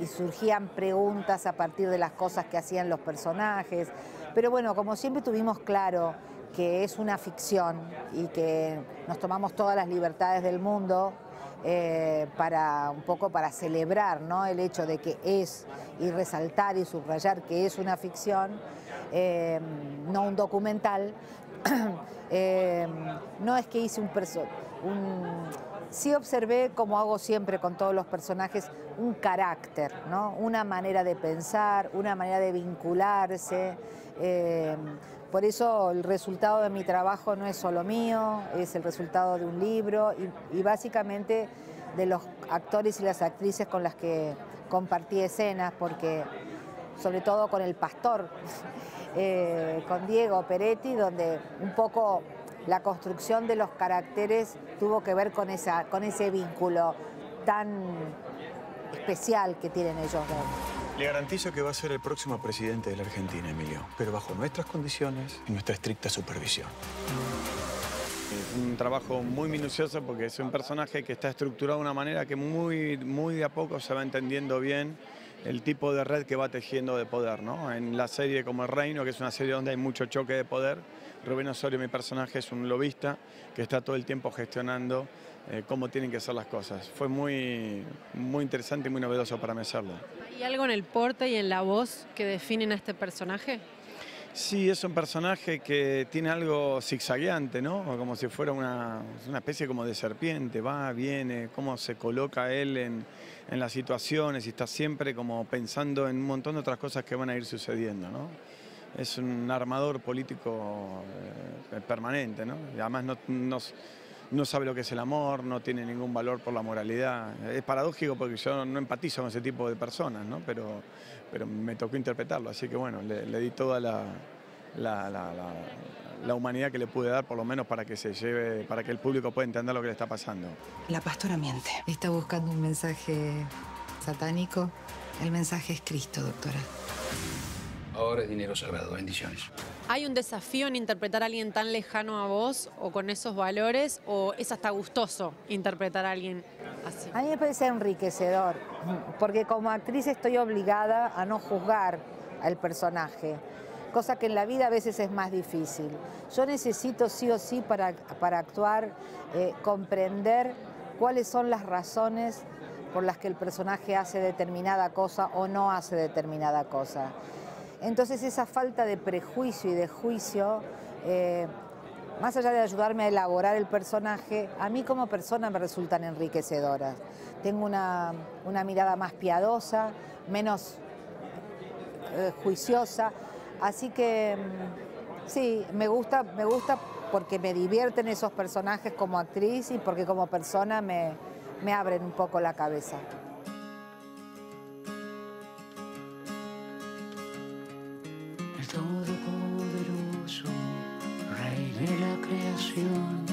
surgían preguntas a partir de las cosas que hacían los personajes. Pero bueno, como siempre tuvimos claro que es una ficción y que nos tomamos todas las libertades del mundo un poco para celebrar, ¿no?, el hecho de que es, y resaltar y subrayar que es una ficción, no un documental. No es que hice sí observé, como hago siempre con todos los personajes, un carácter, ¿no?, una manera de pensar, una manera de vincularse. Por eso el resultado de mi trabajo no es solo mío, es el resultado de un libro y básicamente de los actores y las actrices con las que compartí escenas, porque sobre todo con el pastor, con Diego Peretti, donde un poco la construcción de los caracteres tuvo que ver con ese vínculo tan especial que tienen ellos dos. Le garantizo que va a ser el próximo presidente de la Argentina, Emilio, pero bajo nuestras condiciones y nuestra estricta supervisión. Es un trabajo muy minucioso porque es un personaje que está estructurado de una manera que muy de a poco se va entendiendo bien el tipo de red que va tejiendo de poder, ¿no? En la serie como El Reino, que es una serie donde hay mucho choque de poder, Rubén Osorio, mi personaje, es un lobista que está todo el tiempo gestionando cómo tienen que ser las cosas. Fue muy interesante y muy novedoso para mí hacerlo. ¿Hay algo en el porte y en la voz que definen a este personaje? Sí, es un personaje que tiene algo zigzagueante, ¿no? Como si fuera una especie como de serpiente, va, viene, cómo se coloca él en las situaciones y está siempre como pensando en un montón de otras cosas que van a ir sucediendo, ¿no? Es un armador político permanente, ¿no? Y además no sabe lo que es el amor, no tiene ningún valor por la moralidad. Es paradójico porque yo no empatizo con ese tipo de personas, ¿no? Pero me tocó interpretarlo, así que bueno, le di toda la humanidad que le pude dar, por lo menos para que el público pueda entender lo que le está pasando. La pastora miente. Está buscando un mensaje satánico. El mensaje es Cristo, doctora. Ahora es dinero sagrado, bendiciones. ¿Hay un desafío en interpretar a alguien tan lejano a vos o con esos valores, o es hasta gustoso interpretar a alguien así? A mí me parece enriquecedor, porque como actriz estoy obligada a no juzgar al personaje, cosa que en la vida a veces es más difícil. Yo necesito sí o sí para actuar comprender cuáles son las razones por las que el personaje hace determinada cosa o no hace determinada cosa. Entonces esa falta de prejuicio y de juicio, más allá de ayudarme a elaborar el personaje, a mí como persona me resultan enriquecedoras. Tengo una mirada más piadosa, menos juiciosa, así que sí, me gusta porque me divierten esos personajes como actriz y porque como persona me abren un poco la cabeza. Todopoderoso, Rey de la creación,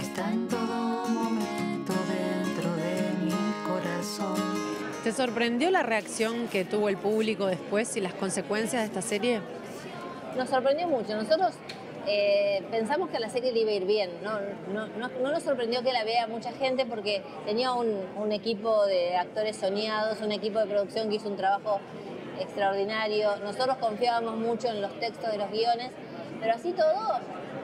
está en todo momento dentro de mi corazón. ¿Te sorprendió la reacción que tuvo el público después y las consecuencias de esta serie? Nos sorprendió mucho. Nosotros pensamos que la serie le iba a ir bien. No nos sorprendió que la vea mucha gente porque tenía un equipo de actores soñados, un equipo de producción que hizo un trabajo extraordinario. Nosotros confiábamos mucho en los textos de los guiones, pero así todo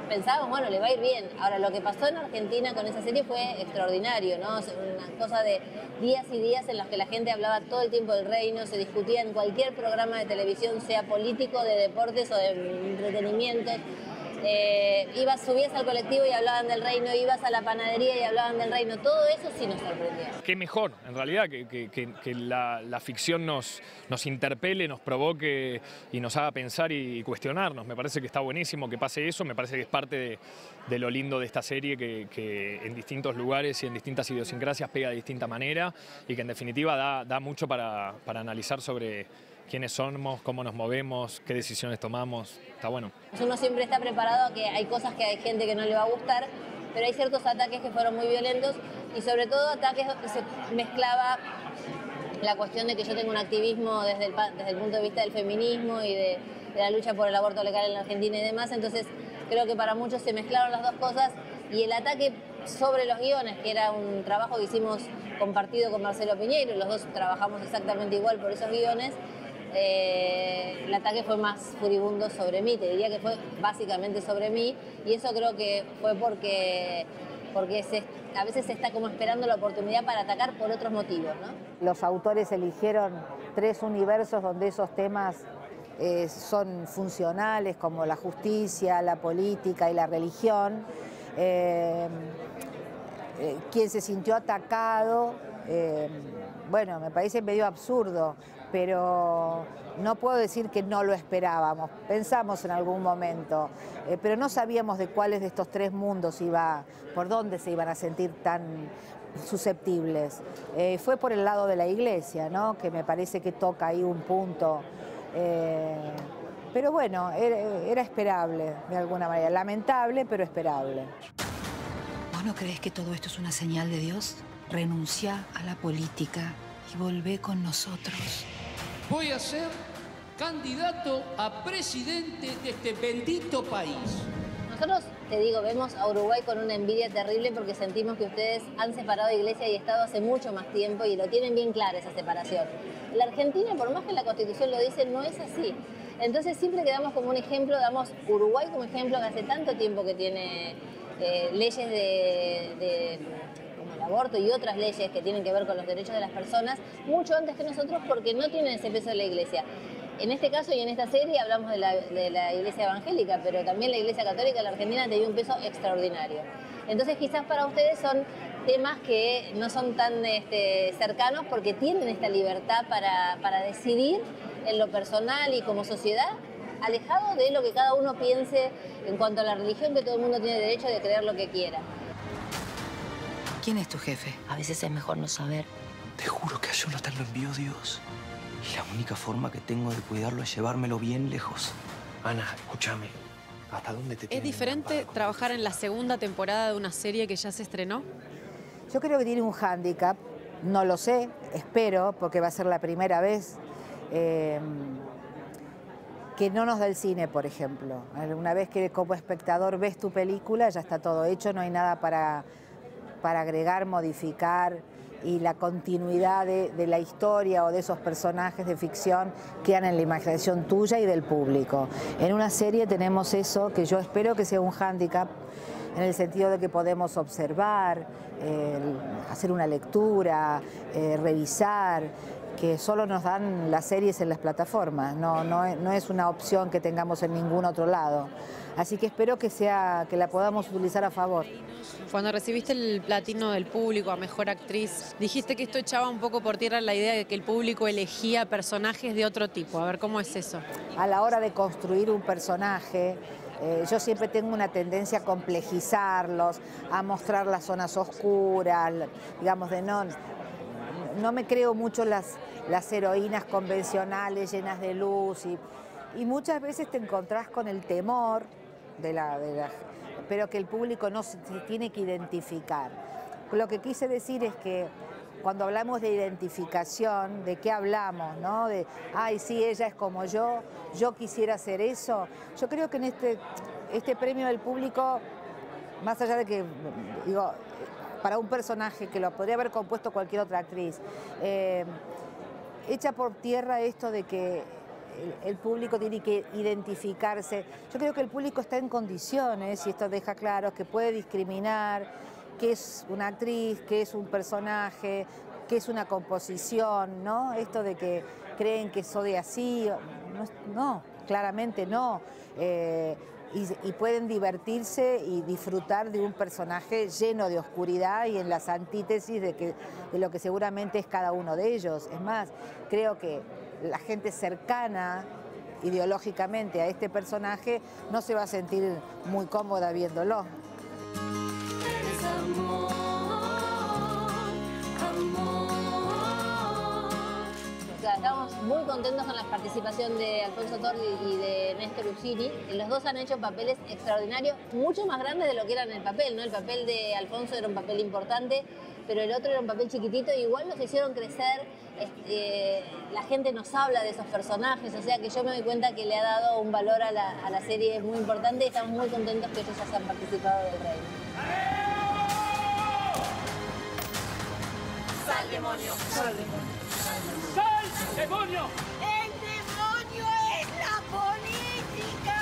pensábamos, bueno, le va a ir bien. Ahora, lo que pasó en Argentina con esa serie fue extraordinario, ¿no? Una cosa de días y días en los que la gente hablaba todo el tiempo del reino, se discutía en cualquier programa de televisión, sea político, de deportes o de entretenimiento. Subías al colectivo y hablaban del reino, ibas a la panadería y hablaban del reino. Todo eso sí nos sorprendió. Qué mejor, en realidad, que la ficción nos interpele, nos provoque y nos haga pensar y cuestionarnos. Me parece que está buenísimo que pase eso, me parece que es parte de lo lindo de esta serie, que en distintos lugares y en distintas idiosincrasias pega de distinta manera y que en definitiva da mucho para analizar sobre quiénes somos, cómo nos movemos, qué decisiones tomamos. Está bueno. Uno siempre está preparado a que hay cosas que hay gente que no le va a gustar, pero hay ciertos ataques que fueron muy violentos y sobre todo ataques donde se mezclaba la cuestión de que yo tengo un activismo desde el punto de vista del feminismo y de la lucha por el aborto legal en la Argentina y demás. Entonces creo que para muchos se mezclaron las dos cosas y el ataque sobre los guiones, que era un trabajo que hicimos compartido con Marcelo Piñeiro, los dos trabajamos exactamente igual por esos guiones. El ataque fue más furibundo sobre mí, te diría que fue básicamente sobre mí, y eso creo que fue porque a veces se está como esperando la oportunidad para atacar por otros motivos, ¿no? Los autores eligieron 3 universos donde esos temas son funcionales, como la justicia, la política y la religión. Quien se sintió atacado, bueno, me parece medio absurdo, pero no puedo decir que no lo esperábamos. Pensamos en algún momento, pero no sabíamos de cuáles de estos 3 mundos por dónde se iban a sentir tan susceptibles. Fue por el lado de la iglesia, ¿no? Que me parece que toca ahí un punto. Pero bueno, era esperable de alguna manera. Lamentable, pero esperable. ¿Vos no crees que todo esto es una señal de Dios? Renuncia a la política y volvé con nosotros. Voy a ser candidato a presidente de este bendito país. Nosotros, te digo, vemos a Uruguay con una envidia terrible porque sentimos que ustedes han separado Iglesia y Estado hace mucho más tiempo y lo tienen bien clara esa separación. La Argentina, por más que la Constitución lo dice, no es así. Entonces siempre que damos como un ejemplo, damos Uruguay como ejemplo, que hace tanto tiempo que tiene leyes como el aborto y otras leyes que tienen que ver con los derechos de las personas, mucho antes que nosotros porque no tienen ese peso de la Iglesia. En este caso y en esta serie hablamos de la Iglesia evangélica, pero también la Iglesia católica en la Argentina tiene un peso extraordinario. Entonces quizás para ustedes son temas que no son tan cercanos porque tienen esta libertad para decidir en lo personal y como sociedad, alejado de lo que cada uno piense en cuanto a la religión, que todo el mundo tiene derecho de creer lo que quiera. ¿Quién es tu jefe? A veces es mejor no saber. Te juro que a Jonathan lo envió Dios. Y la única forma que tengo de cuidarlo es llevármelo bien lejos. Ana, escúchame. ¿Hasta dónde te ¿Es diferente trabajar en la segunda temporada de una serie que ya se estrenó? Yo creo que tiene un hándicap, no lo sé, espero, porque va a ser la primera vez que no nos da el cine, por ejemplo. Una vez que como espectador ves tu película, ya está todo hecho, no hay nada para agregar, modificar, y la continuidad de la historia o de esos personajes de ficción quedan en la imaginación tuya y del público. En una serie tenemos eso, que yo espero que sea un hándicap, en el sentido de que podemos observar, hacer una lectura, revisar, que solo nos dan las series en las plataformas, no es una opción que tengamos en ningún otro lado. Así que espero que la podamos utilizar a favor. Cuando recibiste el platino del público a Mejor Actriz, dijiste que esto echaba un poco por tierra la idea de que el público elegía personajes de otro tipo. A ver, ¿cómo es eso? A la hora de construir un personaje, yo siempre tengo una tendencia a complejizarlos, a mostrar las zonas oscuras, digamos, no me creo mucho las heroínas convencionales llenas de luz y muchas veces te encontrás con el temor pero que el público no se tiene que identificar. Lo que quise decir es que cuando hablamos de identificación, ¿de qué hablamos? ¿No? De, ay, sí, ella es como yo quisiera hacer eso. Yo creo que en este premio del público, más allá de que, digo, para un personaje que lo podría haber compuesto cualquier otra actriz, echa por tierra esto de que el público tiene que identificarse. Yo creo que el público está en condiciones, y esto deja claro, que puede discriminar qué es una actriz, qué es un personaje, qué es una composición, ¿no? Esto de que creen que soy así, no, claramente no. Y pueden divertirse y disfrutar de un personaje lleno de oscuridad y en las antítesis de lo que seguramente es cada uno de ellos. Es más, creo que la gente cercana ideológicamente a este personaje no se va a sentir muy cómoda viéndolo. Estamos muy contentos con la participación de Alfonso Tort y de Néstor Ucini. Los dos han hecho papeles extraordinarios, mucho más grandes de lo que eran en el papel, ¿no? El papel de Alfonso era un papel importante, pero el otro era un papel chiquitito, y igual los hicieron crecer. La gente nos habla de esos personajes, o sea que yo me doy cuenta que le ha dado un valor a la serie muy importante, y estamos muy contentos que ellos hayan participado del Reino. ¡Sal, demonio! ¡Sal, demonio! ¡Sal, demonio! ¡El demonio es la política!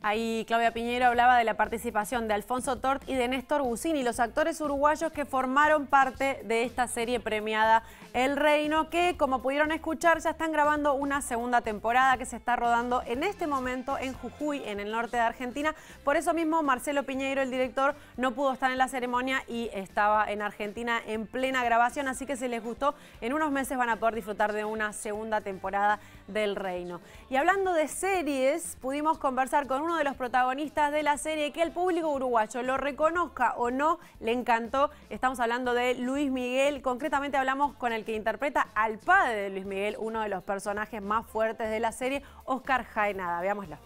Ahí Claudia Piñeiro hablaba de la participación de Alfonso Tort y de Néstor Ucini, los actores uruguayos que formaron parte de esta serie premiada El Reino, que como pudieron escuchar ya están grabando una segunda temporada que se está rodando en este momento en Jujuy, en el norte de Argentina. Por eso mismo Marcelo Piñeiro, el director, no pudo estar en la ceremonia y estaba en Argentina en plena grabación, así que si les gustó, en unos meses van a poder disfrutar de una segunda temporada del Reino. Y hablando de series, pudimos conversar con uno de los protagonistas de la serie, que el público uruguayo lo reconozca o no, le encantó. Estamos hablando de Luis Miguel, concretamente hablamos con el que interpreta al padre de Luis Miguel, uno de los personajes más fuertes de la serie, Óscar Jaenada. Veámoslo.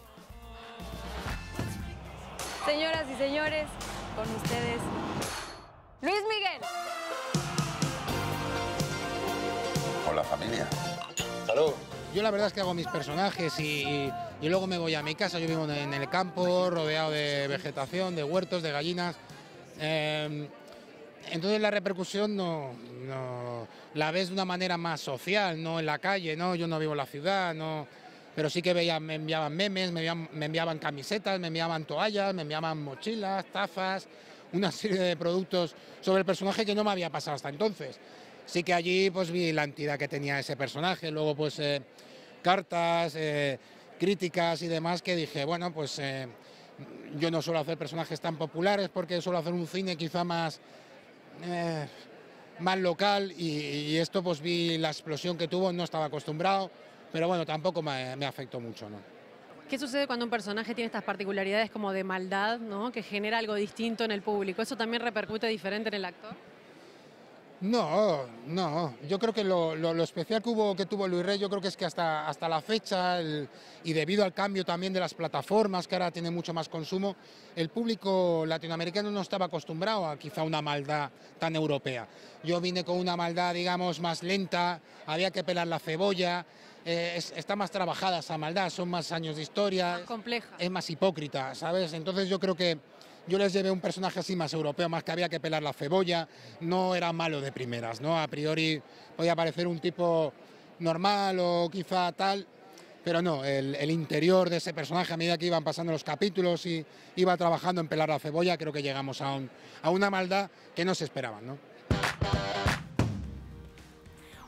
Señoras y señores, con ustedes, Luis Miguel. Hola, familia. Salud. Yo la verdad es que hago mis personajes y luego me voy a mi casa. Yo vivo en el campo, rodeado de vegetación, de huertos, de gallinas. Entonces la repercusión no la ves de una manera más social, no en la calle, ¿no? Yo no vivo en la ciudad, no, pero sí que me enviaban memes, me enviaban camisetas, me enviaban toallas, me enviaban mochilas, tazas, una serie de productos sobre el personaje que no me había pasado hasta entonces. Sí que allí pues vi la entidad que tenía ese personaje, luego pues cartas, críticas y demás, que dije, bueno, pues yo no suelo hacer personajes tan populares porque suelo hacer un cine quizá más local, y esto pues vi la explosión que tuvo, no estaba acostumbrado, pero bueno, tampoco me afectó mucho, ¿no? ¿Qué sucede cuando un personaje tiene estas particularidades como de maldad, ¿no? Que genera algo distinto en el público? ¿Eso también repercute diferente en el actor? No, yo creo que lo especial que tuvo Luis Rey, yo creo que es que hasta la fecha, y debido al cambio también de las plataformas, que ahora tiene mucho más consumo, el público latinoamericano no estaba acostumbrado a quizá una maldad tan europea. Yo vine con una maldad, digamos, más lenta, había que pelar la cebolla, está más trabajada esa maldad, son más años de historia, más compleja, es más hipócrita, ¿sabes? Entonces yo creo que yo les llevé un personaje así más europeo, más que había que pelar la cebolla, no era malo de primeras, ¿no? A priori podía parecer un tipo normal o quizá tal, pero no, el interior de ese personaje, a medida que iban pasando los capítulos y iba trabajando en pelar la cebolla, creo que llegamos a una maldad que no se esperaban, ¿no?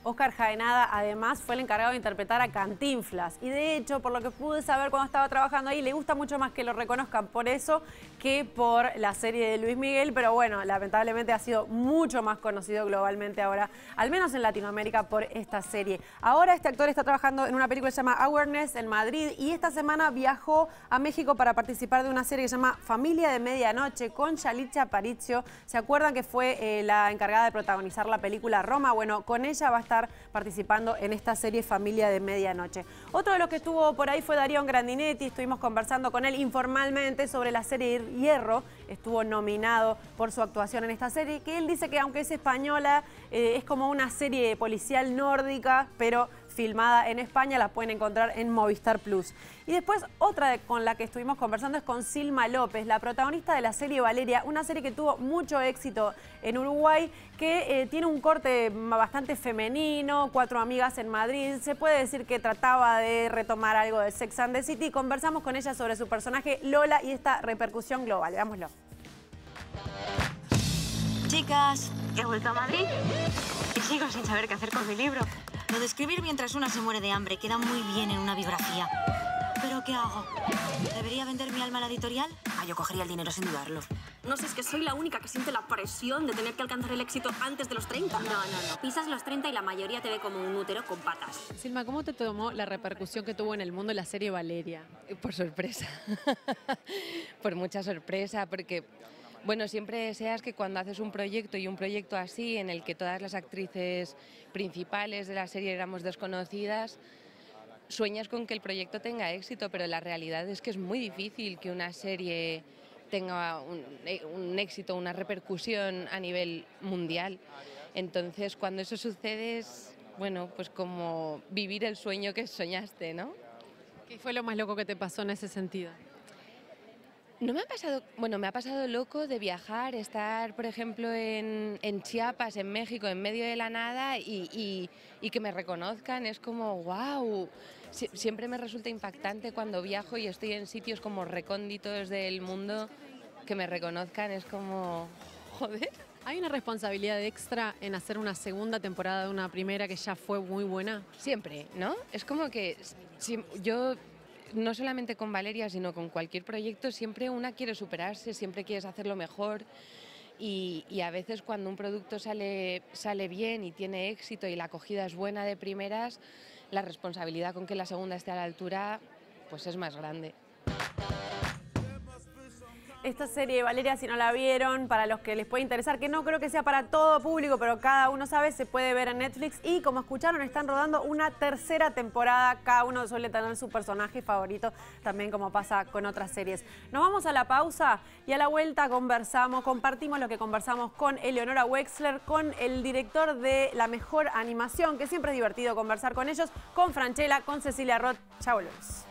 Óscar Jaenada además fue el encargado de interpretar a Cantinflas, y de hecho, por lo que pude saber cuando estaba trabajando ahí, le gusta mucho más que lo reconozcan por eso que por la serie de Luis Miguel, pero bueno, lamentablemente ha sido mucho más conocido globalmente ahora, al menos en Latinoamérica, por esta serie. Ahora este actor está trabajando en una película que se llama Awareness en Madrid, y esta semana viajó a México para participar de una serie que se llama Familia de Medianoche con Yalitza Aparicio. ¿Se acuerdan que fue la encargada de protagonizar la película Roma? Bueno, con ella va a estar participando en esta serie Familia de Medianoche. Otro de los que estuvo por ahí fue Darío Grandinetti. Estuvimos conversando con él informalmente sobre la serie Hierro. Estuvo nominado por su actuación en esta serie, que él dice que aunque es española, es como una serie policial nórdica, pero filmada en España, la pueden encontrar en Movistar Plus. Y después otra con la que estuvimos conversando es con Silma López, la protagonista de la serie Valeria, una serie que tuvo mucho éxito en Uruguay, que tiene un corte bastante femenino, 4 amigas en Madrid. Se puede decir que trataba de retomar algo de Sex and the City. Conversamos con ella sobre su personaje Lola y esta repercusión global. Veámoslo. Chicas, he vuelto a Madrid y sigo sin saber qué hacer con mi libro. Lo de escribir mientras una se muere de hambre queda muy bien en una biografía. ¿Pero qué hago? ¿Debería vender mi alma a la editorial? Yo cogería el dinero sin dudarlo. No sé, es que soy la única que siente la presión de tener que alcanzar el éxito antes de los 30. No. Pisas los 30 y la mayoría te ve como un útero con patas. Silma, ¿cómo te tomó la repercusión que tuvo en el mundo la serie Valeria? Por sorpresa. Por mucha sorpresa, porque... Bueno, siempre deseas que cuando haces un proyecto y un proyecto así, en el que todas las actrices principales de la serie éramos desconocidas, sueñas con que el proyecto tenga éxito, pero la realidad es que es muy difícil que una serie tenga un éxito, una repercusión a nivel mundial. Entonces, cuando eso sucede es, bueno, pues como vivir el sueño que soñaste, ¿no? ¿Qué fue lo más loco que te pasó en ese sentido? No me ha pasado, bueno, me ha pasado loco de viajar, estar, por ejemplo, en Chiapas, en México, en medio de la nada y que me reconozcan. Es como, wow. Siempre me resulta impactante cuando viajo y estoy en sitios como recónditos del mundo, que me reconozcan. Es como, joder. ¿Hay una responsabilidad extra en hacer una segunda temporada de una primera que ya fue muy buena? Siempre, ¿no? Es como que yo... No solamente con Valeria, sino con cualquier proyecto, siempre una quiere superarse, siempre quieres hacerlo mejor y a veces cuando un producto sale bien y tiene éxito y la acogida es buena de primeras, la responsabilidad con que la segunda esté a la altura pues es más grande. Esta serie, Valeria, si no la vieron, para los que les puede interesar, que no creo que sea para todo público, pero cada uno sabe, se puede ver en Netflix. Y como escucharon, están rodando una tercera temporada. Cada uno suele tener su personaje favorito, también como pasa con otras series. Nos vamos a la pausa y a la vuelta compartimos lo que conversamos con Eleonora Wexler, con el director de La Mejor Animación, que siempre es divertido conversar con ellos, con Franchella, con Cecilia Roth. Ya volvemos.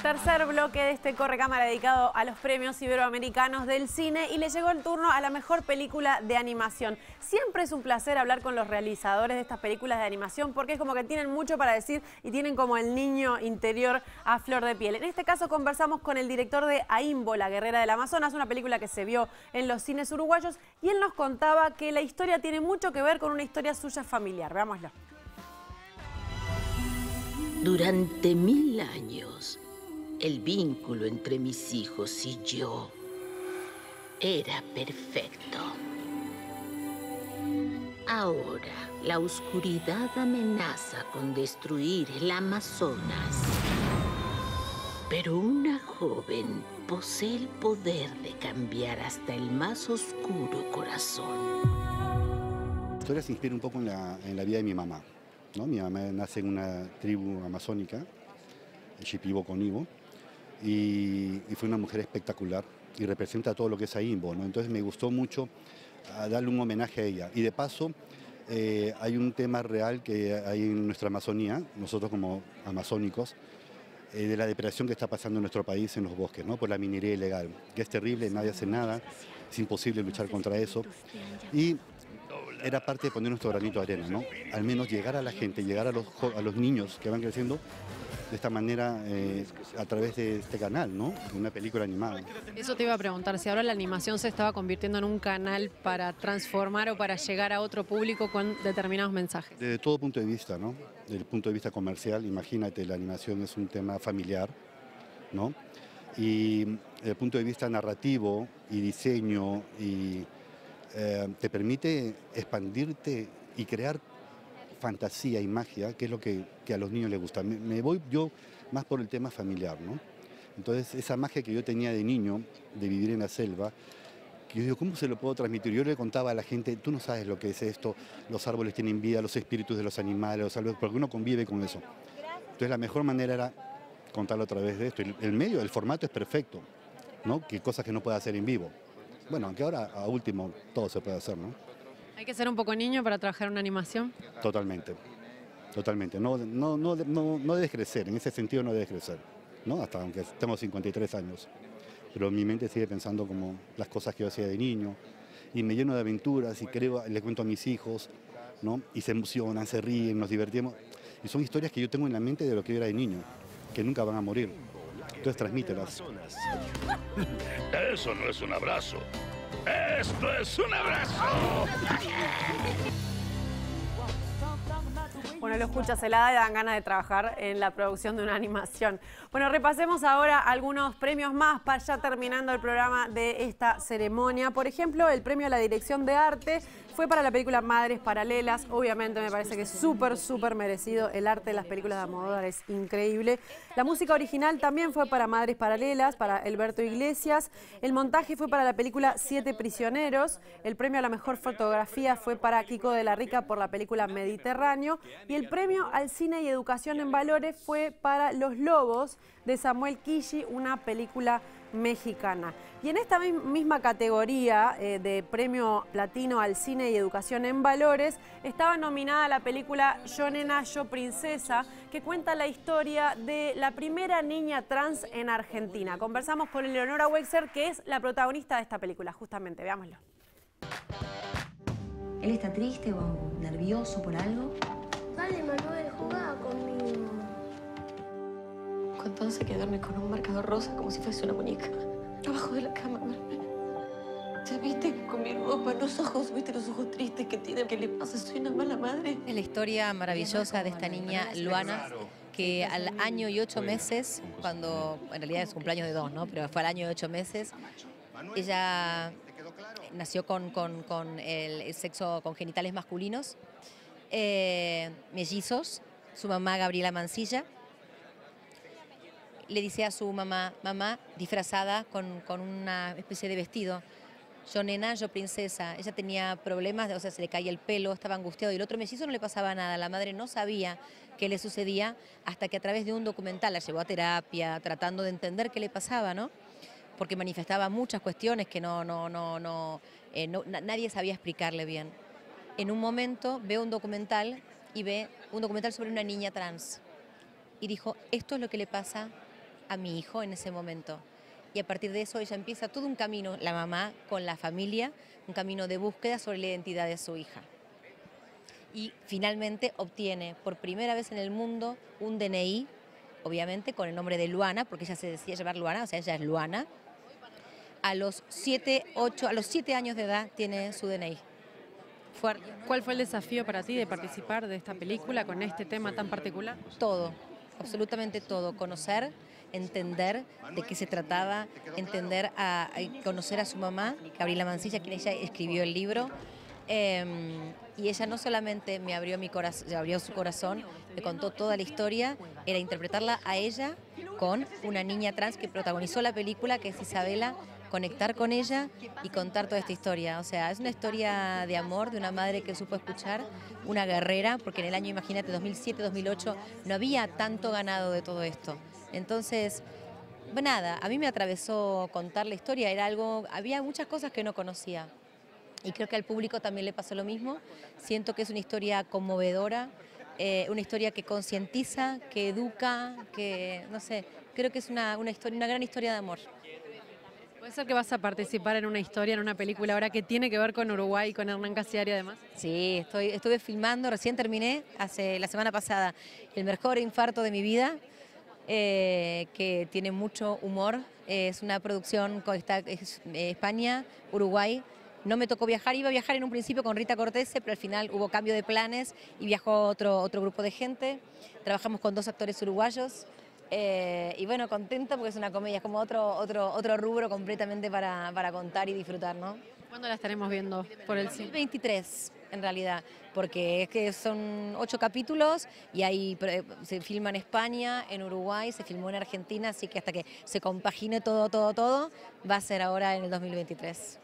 Tercer bloque de este Correcámara dedicado a los premios iberoamericanos del cine y le llegó el turno a la mejor película de animación. Siempre es un placer hablar con los realizadores de estas películas de animación porque es como que tienen mucho para decir y tienen como el niño interior a flor de piel. En este caso conversamos con el director de Aimbo, la guerrera del Amazonas, una película que se vio en los cines uruguayos y él nos contaba que la historia tiene mucho que ver con una historia suya familiar. Veámoslo. Durante 1000 años, el vínculo entre mis hijos y yo era perfecto. Ahora, la oscuridad amenaza con destruir el Amazonas. Pero una joven posee el poder de cambiar hasta el más oscuro corazón. La historia se inspira un poco en la vida de mi mamá, ¿no? Mi mamá nace en una tribu amazónica, el Shipibo-Conibo, y fue una mujer espectacular y representa todo lo que es Aimbo, ¿no? Entonces me gustó mucho darle un homenaje a ella. Y de paso hay un tema real que hay en nuestra Amazonía, nosotros como amazónicos, de la depredación que está pasando en nuestro país en los bosques, ¿no? Por la minería ilegal, que es terrible, nadie hace nada, es imposible luchar contra eso. Y era parte de poner nuestro granito de arena, ¿no? Al menos llegar a la gente, llegar a los niños que van creciendo de esta manera a través de este canal, ¿no? Una película animada. Eso te iba a preguntar, si ahora la animación se estaba convirtiendo en un canal para transformar o para llegar a otro público con determinados mensajes. Desde todo punto de vista, ¿no? Desde el punto de vista comercial, imagínate, la animación es un tema familiar, ¿no? Y desde el punto de vista narrativo y diseño, te permite expandirte y crear fantasía y magia, que es lo que a los niños les gusta. Me voy yo más por el tema familiar, ¿no? Entonces, esa magia que yo tenía de niño, de vivir en la selva, que yo digo, ¿cómo se lo puedo transmitir? Yo le contaba a la gente, tú no sabes lo que es esto, los árboles tienen vida, los espíritus de los animales, los árboles, porque uno convive con eso. Entonces la mejor manera era contarlo a través de esto. El medio, el formato es perfecto, ¿no? Que cosas que no puede hacer en vivo. Bueno, aunque ahora a último todo se puede hacer, ¿no? ¿Hay que ser un poco niño para trabajar una animación? Totalmente, totalmente. No debes crecer, en ese sentido no debes crecer, ¿no? Hasta aunque tengo 53 años. Pero mi mente sigue pensando como las cosas que yo hacía de niño y me lleno de aventuras y creo, le cuento a mis hijos, ¿no? Y se emocionan, se ríen, nos divertimos. Y son historias que yo tengo en la mente de lo que yo era de niño, que nunca van a morir. Entonces transmítelas. Eso no es un abrazo. ¡Esto es un abrazo! Bueno, lo escuchas, se la dan ganas de trabajar en la producción de una animación. Bueno, repasemos ahora algunos premios más para ya terminando el programa de esta ceremonia. Por ejemplo, el premio a la dirección de arte fue para la película Madres Paralelas. Obviamente me parece que es súper merecido. El arte de las películas de Almodóvar es increíble. La música original también fue para Madres Paralelas, para Alberto Iglesias. El montaje fue para la película Siete Prisioneros. El premio a la mejor fotografía fue para Kiko de la Rica por la película Mediterráneo. Y el premio al cine y educación en valores fue para Los Lobos de Samuel Quilli, una película mexicana. Y en esta misma categoría de premio platino al cine y educación en valores estaba nominada la película Yo Nena, Yo Princesa, que cuenta la historia de la primera niña trans en Argentina. Conversamos con Eleonora Wexler, que es la protagonista de esta película, justamente. Veámoslo. ¿Él está triste o nervioso por algo? Dale, Manuel, jugá conmigo. Contó se quedarme con un marcador rosa como si fuese una muñeca. Abajo de la cama, Manuel. ¿Ya viste con mi ropa en los ojos? ¿Viste los ojos tristes que tiene? ¿Qué le pasa? ¿Soy una mala madre? Es la historia maravillosa de esta niña, Luana, que al año y 8 meses, cuando en realidad es cumpleaños de 2, ¿no? Pero fue al año y 8 meses, ella nació con el sexo, con genitales masculinos, mellizos. Su mamá, Gabriela Mancilla, le dice a su mamá, disfrazada con una especie de vestido, yo nena, yo princesa. Ella tenía problemas, o sea, se le caía el pelo, estaba angustiado, y el otro mellizo no le pasaba nada. La madre no sabía qué le sucedía hasta que a través de un documental la llevó a terapia, tratando de entender qué le pasaba, ¿no? Porque manifestaba muchas cuestiones que nadie sabía explicarle bien. En un momento ve un documental y ve un documental sobre una niña trans. Y dijo, esto es lo que le pasa a mi hijo en ese momento. Y a partir de eso ella empieza todo un camino, la mamá con la familia, un camino de búsqueda sobre la identidad de su hija. Y finalmente obtiene por primera vez en el mundo un DNI, obviamente con el nombre de Luana, porque ella se decía llamar Luana, o sea, ella es Luana. A los 7 años de edad tiene su DNI. ¿Cuál fue el desafío para ti de participar de esta película con este tema tan particular? Todo, absolutamente todo. Conocer, entender de qué se trataba, conocer a su mamá, Gabriela Mancilla, quien ella escribió el libro. Y ella no solamente me abrió su corazón, me contó toda la historia, era interpretarla a ella con una niña trans que protagonizó la película, que es Isabela, conectar con ella y contar toda esta historia. O sea, es una historia de amor, de una madre que supo escuchar, una guerrera, porque en el año, imagínate, 2007, 2008, no había tanto ganado de todo esto. Entonces, nada, a mí me atravesó contar la historia, había muchas cosas que no conocía. Y creo que al público también le pasó lo mismo. Siento que es una historia conmovedora, una historia que concientiza, que educa, que, no sé, creo que es una gran historia de amor. ¿Puede ser que vas a participar en una historia, en una película ahora que tiene que ver con Uruguay y con Hernán Casiari además? Sí, estuve filmando, recién terminé, la semana pasada, el mejor infarto de mi vida, que tiene mucho humor. Es una producción con España, Uruguay. No me tocó viajar, iba a viajar en un principio con Rita Cortese, pero al final hubo cambio de planes y viajó otro grupo de gente. Trabajamos con 2 actores uruguayos. Y bueno, contenta porque es una comedia, es como otro rubro completamente para contar y disfrutar, ¿no? ¿Cuándo la estaremos viendo por el cine? 23, en realidad, porque es que son 8 capítulos y se filma en España, en Uruguay, se filmó en Argentina, así que hasta que se compagine todo, va a ser ahora en el 2023.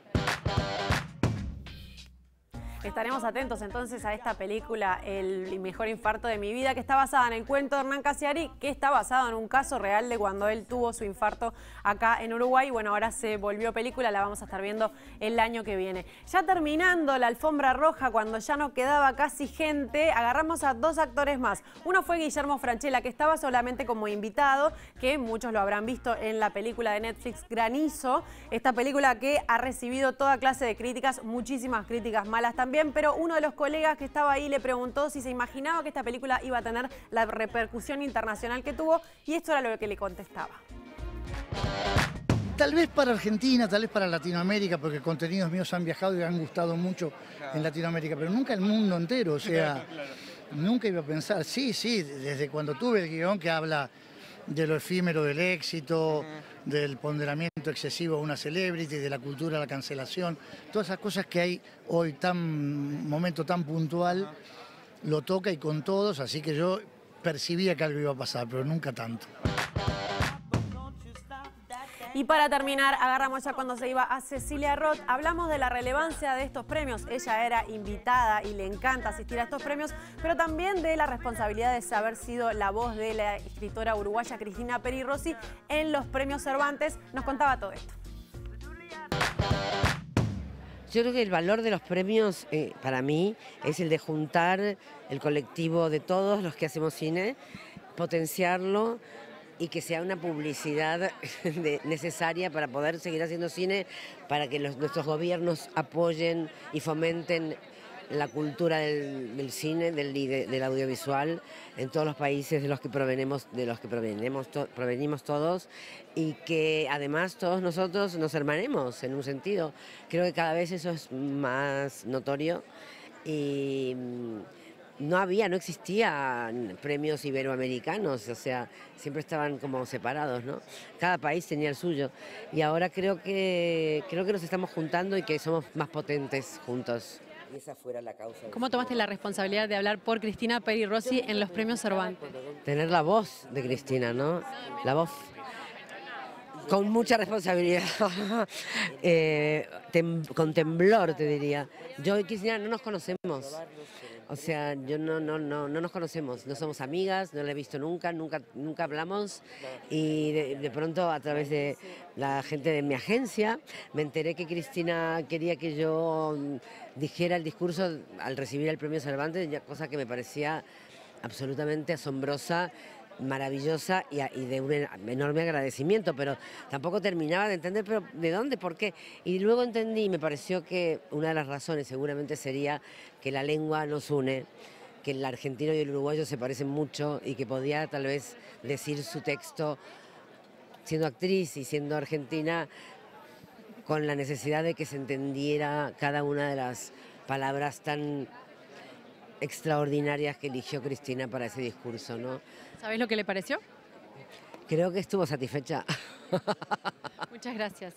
Estaremos atentos entonces a esta película, El mejor infarto de mi vida, que está basada en el cuento de Hernán Cassiari, que está basado en un caso real de cuando él tuvo su infarto acá en Uruguay. Bueno, ahora se volvió película, la vamos a estar viendo el año que viene. Ya terminando la alfombra roja, cuando ya no quedaba casi gente, agarramos a 2 actores más. Uno fue Guillermo Francella, que estaba solamente como invitado, que muchos lo habrán visto en la película de Netflix Granizo, esta película que ha recibido toda clase de críticas, muchísimas críticas malas también, pero uno de los colegas que estaba ahí le preguntó si se imaginaba que esta película iba a tener la repercusión internacional que tuvo, y esto era lo que le contestaba. Tal vez para Argentina, tal vez para Latinoamérica, porque contenidos míos han viajado y han gustado mucho en Latinoamérica, pero nunca el mundo entero, o sea, nunca iba a pensar, sí, desde cuando tuve el guión que habla de lo efímero del éxito, del ponderamiento excesivo a una celebrity, de la cultura de la cancelación, todas esas cosas que hay hoy, momento tan puntual, lo toca y con todos, así que yo percibía que algo iba a pasar, pero nunca tanto. Y para terminar, agarramos ya cuando se iba a Cecilia Roth. Hablamos de la relevancia de estos premios. Ella era invitada y le encanta asistir a estos premios, pero también de la responsabilidad de haber sido la voz de la escritora uruguaya Cristina Peri Rossi en los premios Cervantes. Nos contaba todo esto. Yo creo que el valor de los premios, para mí, es el de juntar el colectivo de todos los que hacemos cine, potenciarlo, y que sea una publicidad necesaria para poder seguir haciendo cine, para que nuestros gobiernos apoyen y fomenten la cultura del cine, del audiovisual en todos los países de los que provenimos todos, y que además todos nosotros nos hermanemos en un sentido. Creo que cada vez eso es más notorio y no existían premios iberoamericanos, o sea, siempre estaban como separados, ¿no? Cada país tenía el suyo, y ahora creo que nos estamos juntando y que somos más potentes juntos. Y esa fuera la causa. ¿Cómo tomaste la responsabilidad de hablar por Cristina Peri Rossi en los premios Cervantes? Tener la voz de Cristina, ¿no? La voz con mucha responsabilidad, con temblor, te diría. Yo y Cristina no nos conocemos. O sea, no nos conocemos, no somos amigas, no la he visto nunca hablamos, y de pronto a través de la gente de mi agencia me enteré que Cristina quería que yo dijera el discurso al recibir el premio Cervantes, cosa que me parecía absolutamente asombrosa, maravillosa y de un enorme agradecimiento, pero tampoco terminaba de entender, pero ¿de dónde? ¿Por qué? Y luego entendí y me pareció que una de las razones seguramente sería que la lengua nos une, que el argentino y el uruguayo se parecen mucho y que podía tal vez decir su texto siendo actriz y siendo argentina con la necesidad de que se entendiera cada una de las palabras tan extraordinarias que eligió Cristina para ese discurso, ¿no? ¿Sabés lo que le pareció? Creo que estuvo satisfecha. Muchas gracias.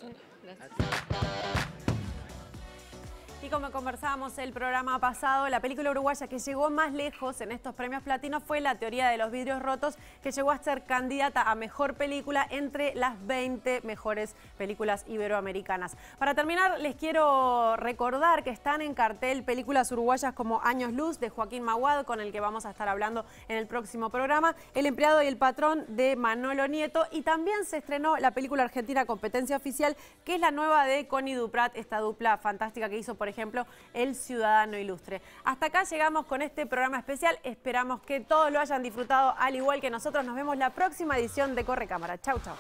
Y como conversábamos el programa pasado, la película uruguaya que llegó más lejos en estos premios platinos fue La teoría de los vidrios rotos, que llegó a ser candidata a mejor película entre las 20 mejores películas iberoamericanas. Para terminar, les quiero recordar que están en cartel películas uruguayas como Años Luz, de Joaquín Maguad, con el que vamos a estar hablando en el próximo programa, El empleado y el patrón, de Manolo Nieto, y también se estrenó la película argentina Competencia Oficial, que es la nueva de Connie Duprat, esta dupla fantástica que hizo, por ejemplo, El Ciudadano Ilustre. Hasta acá llegamos con este programa especial. Esperamos que todos lo hayan disfrutado al igual que nosotros. Nos vemos la próxima edición de Corre Cámara. Chau, chau.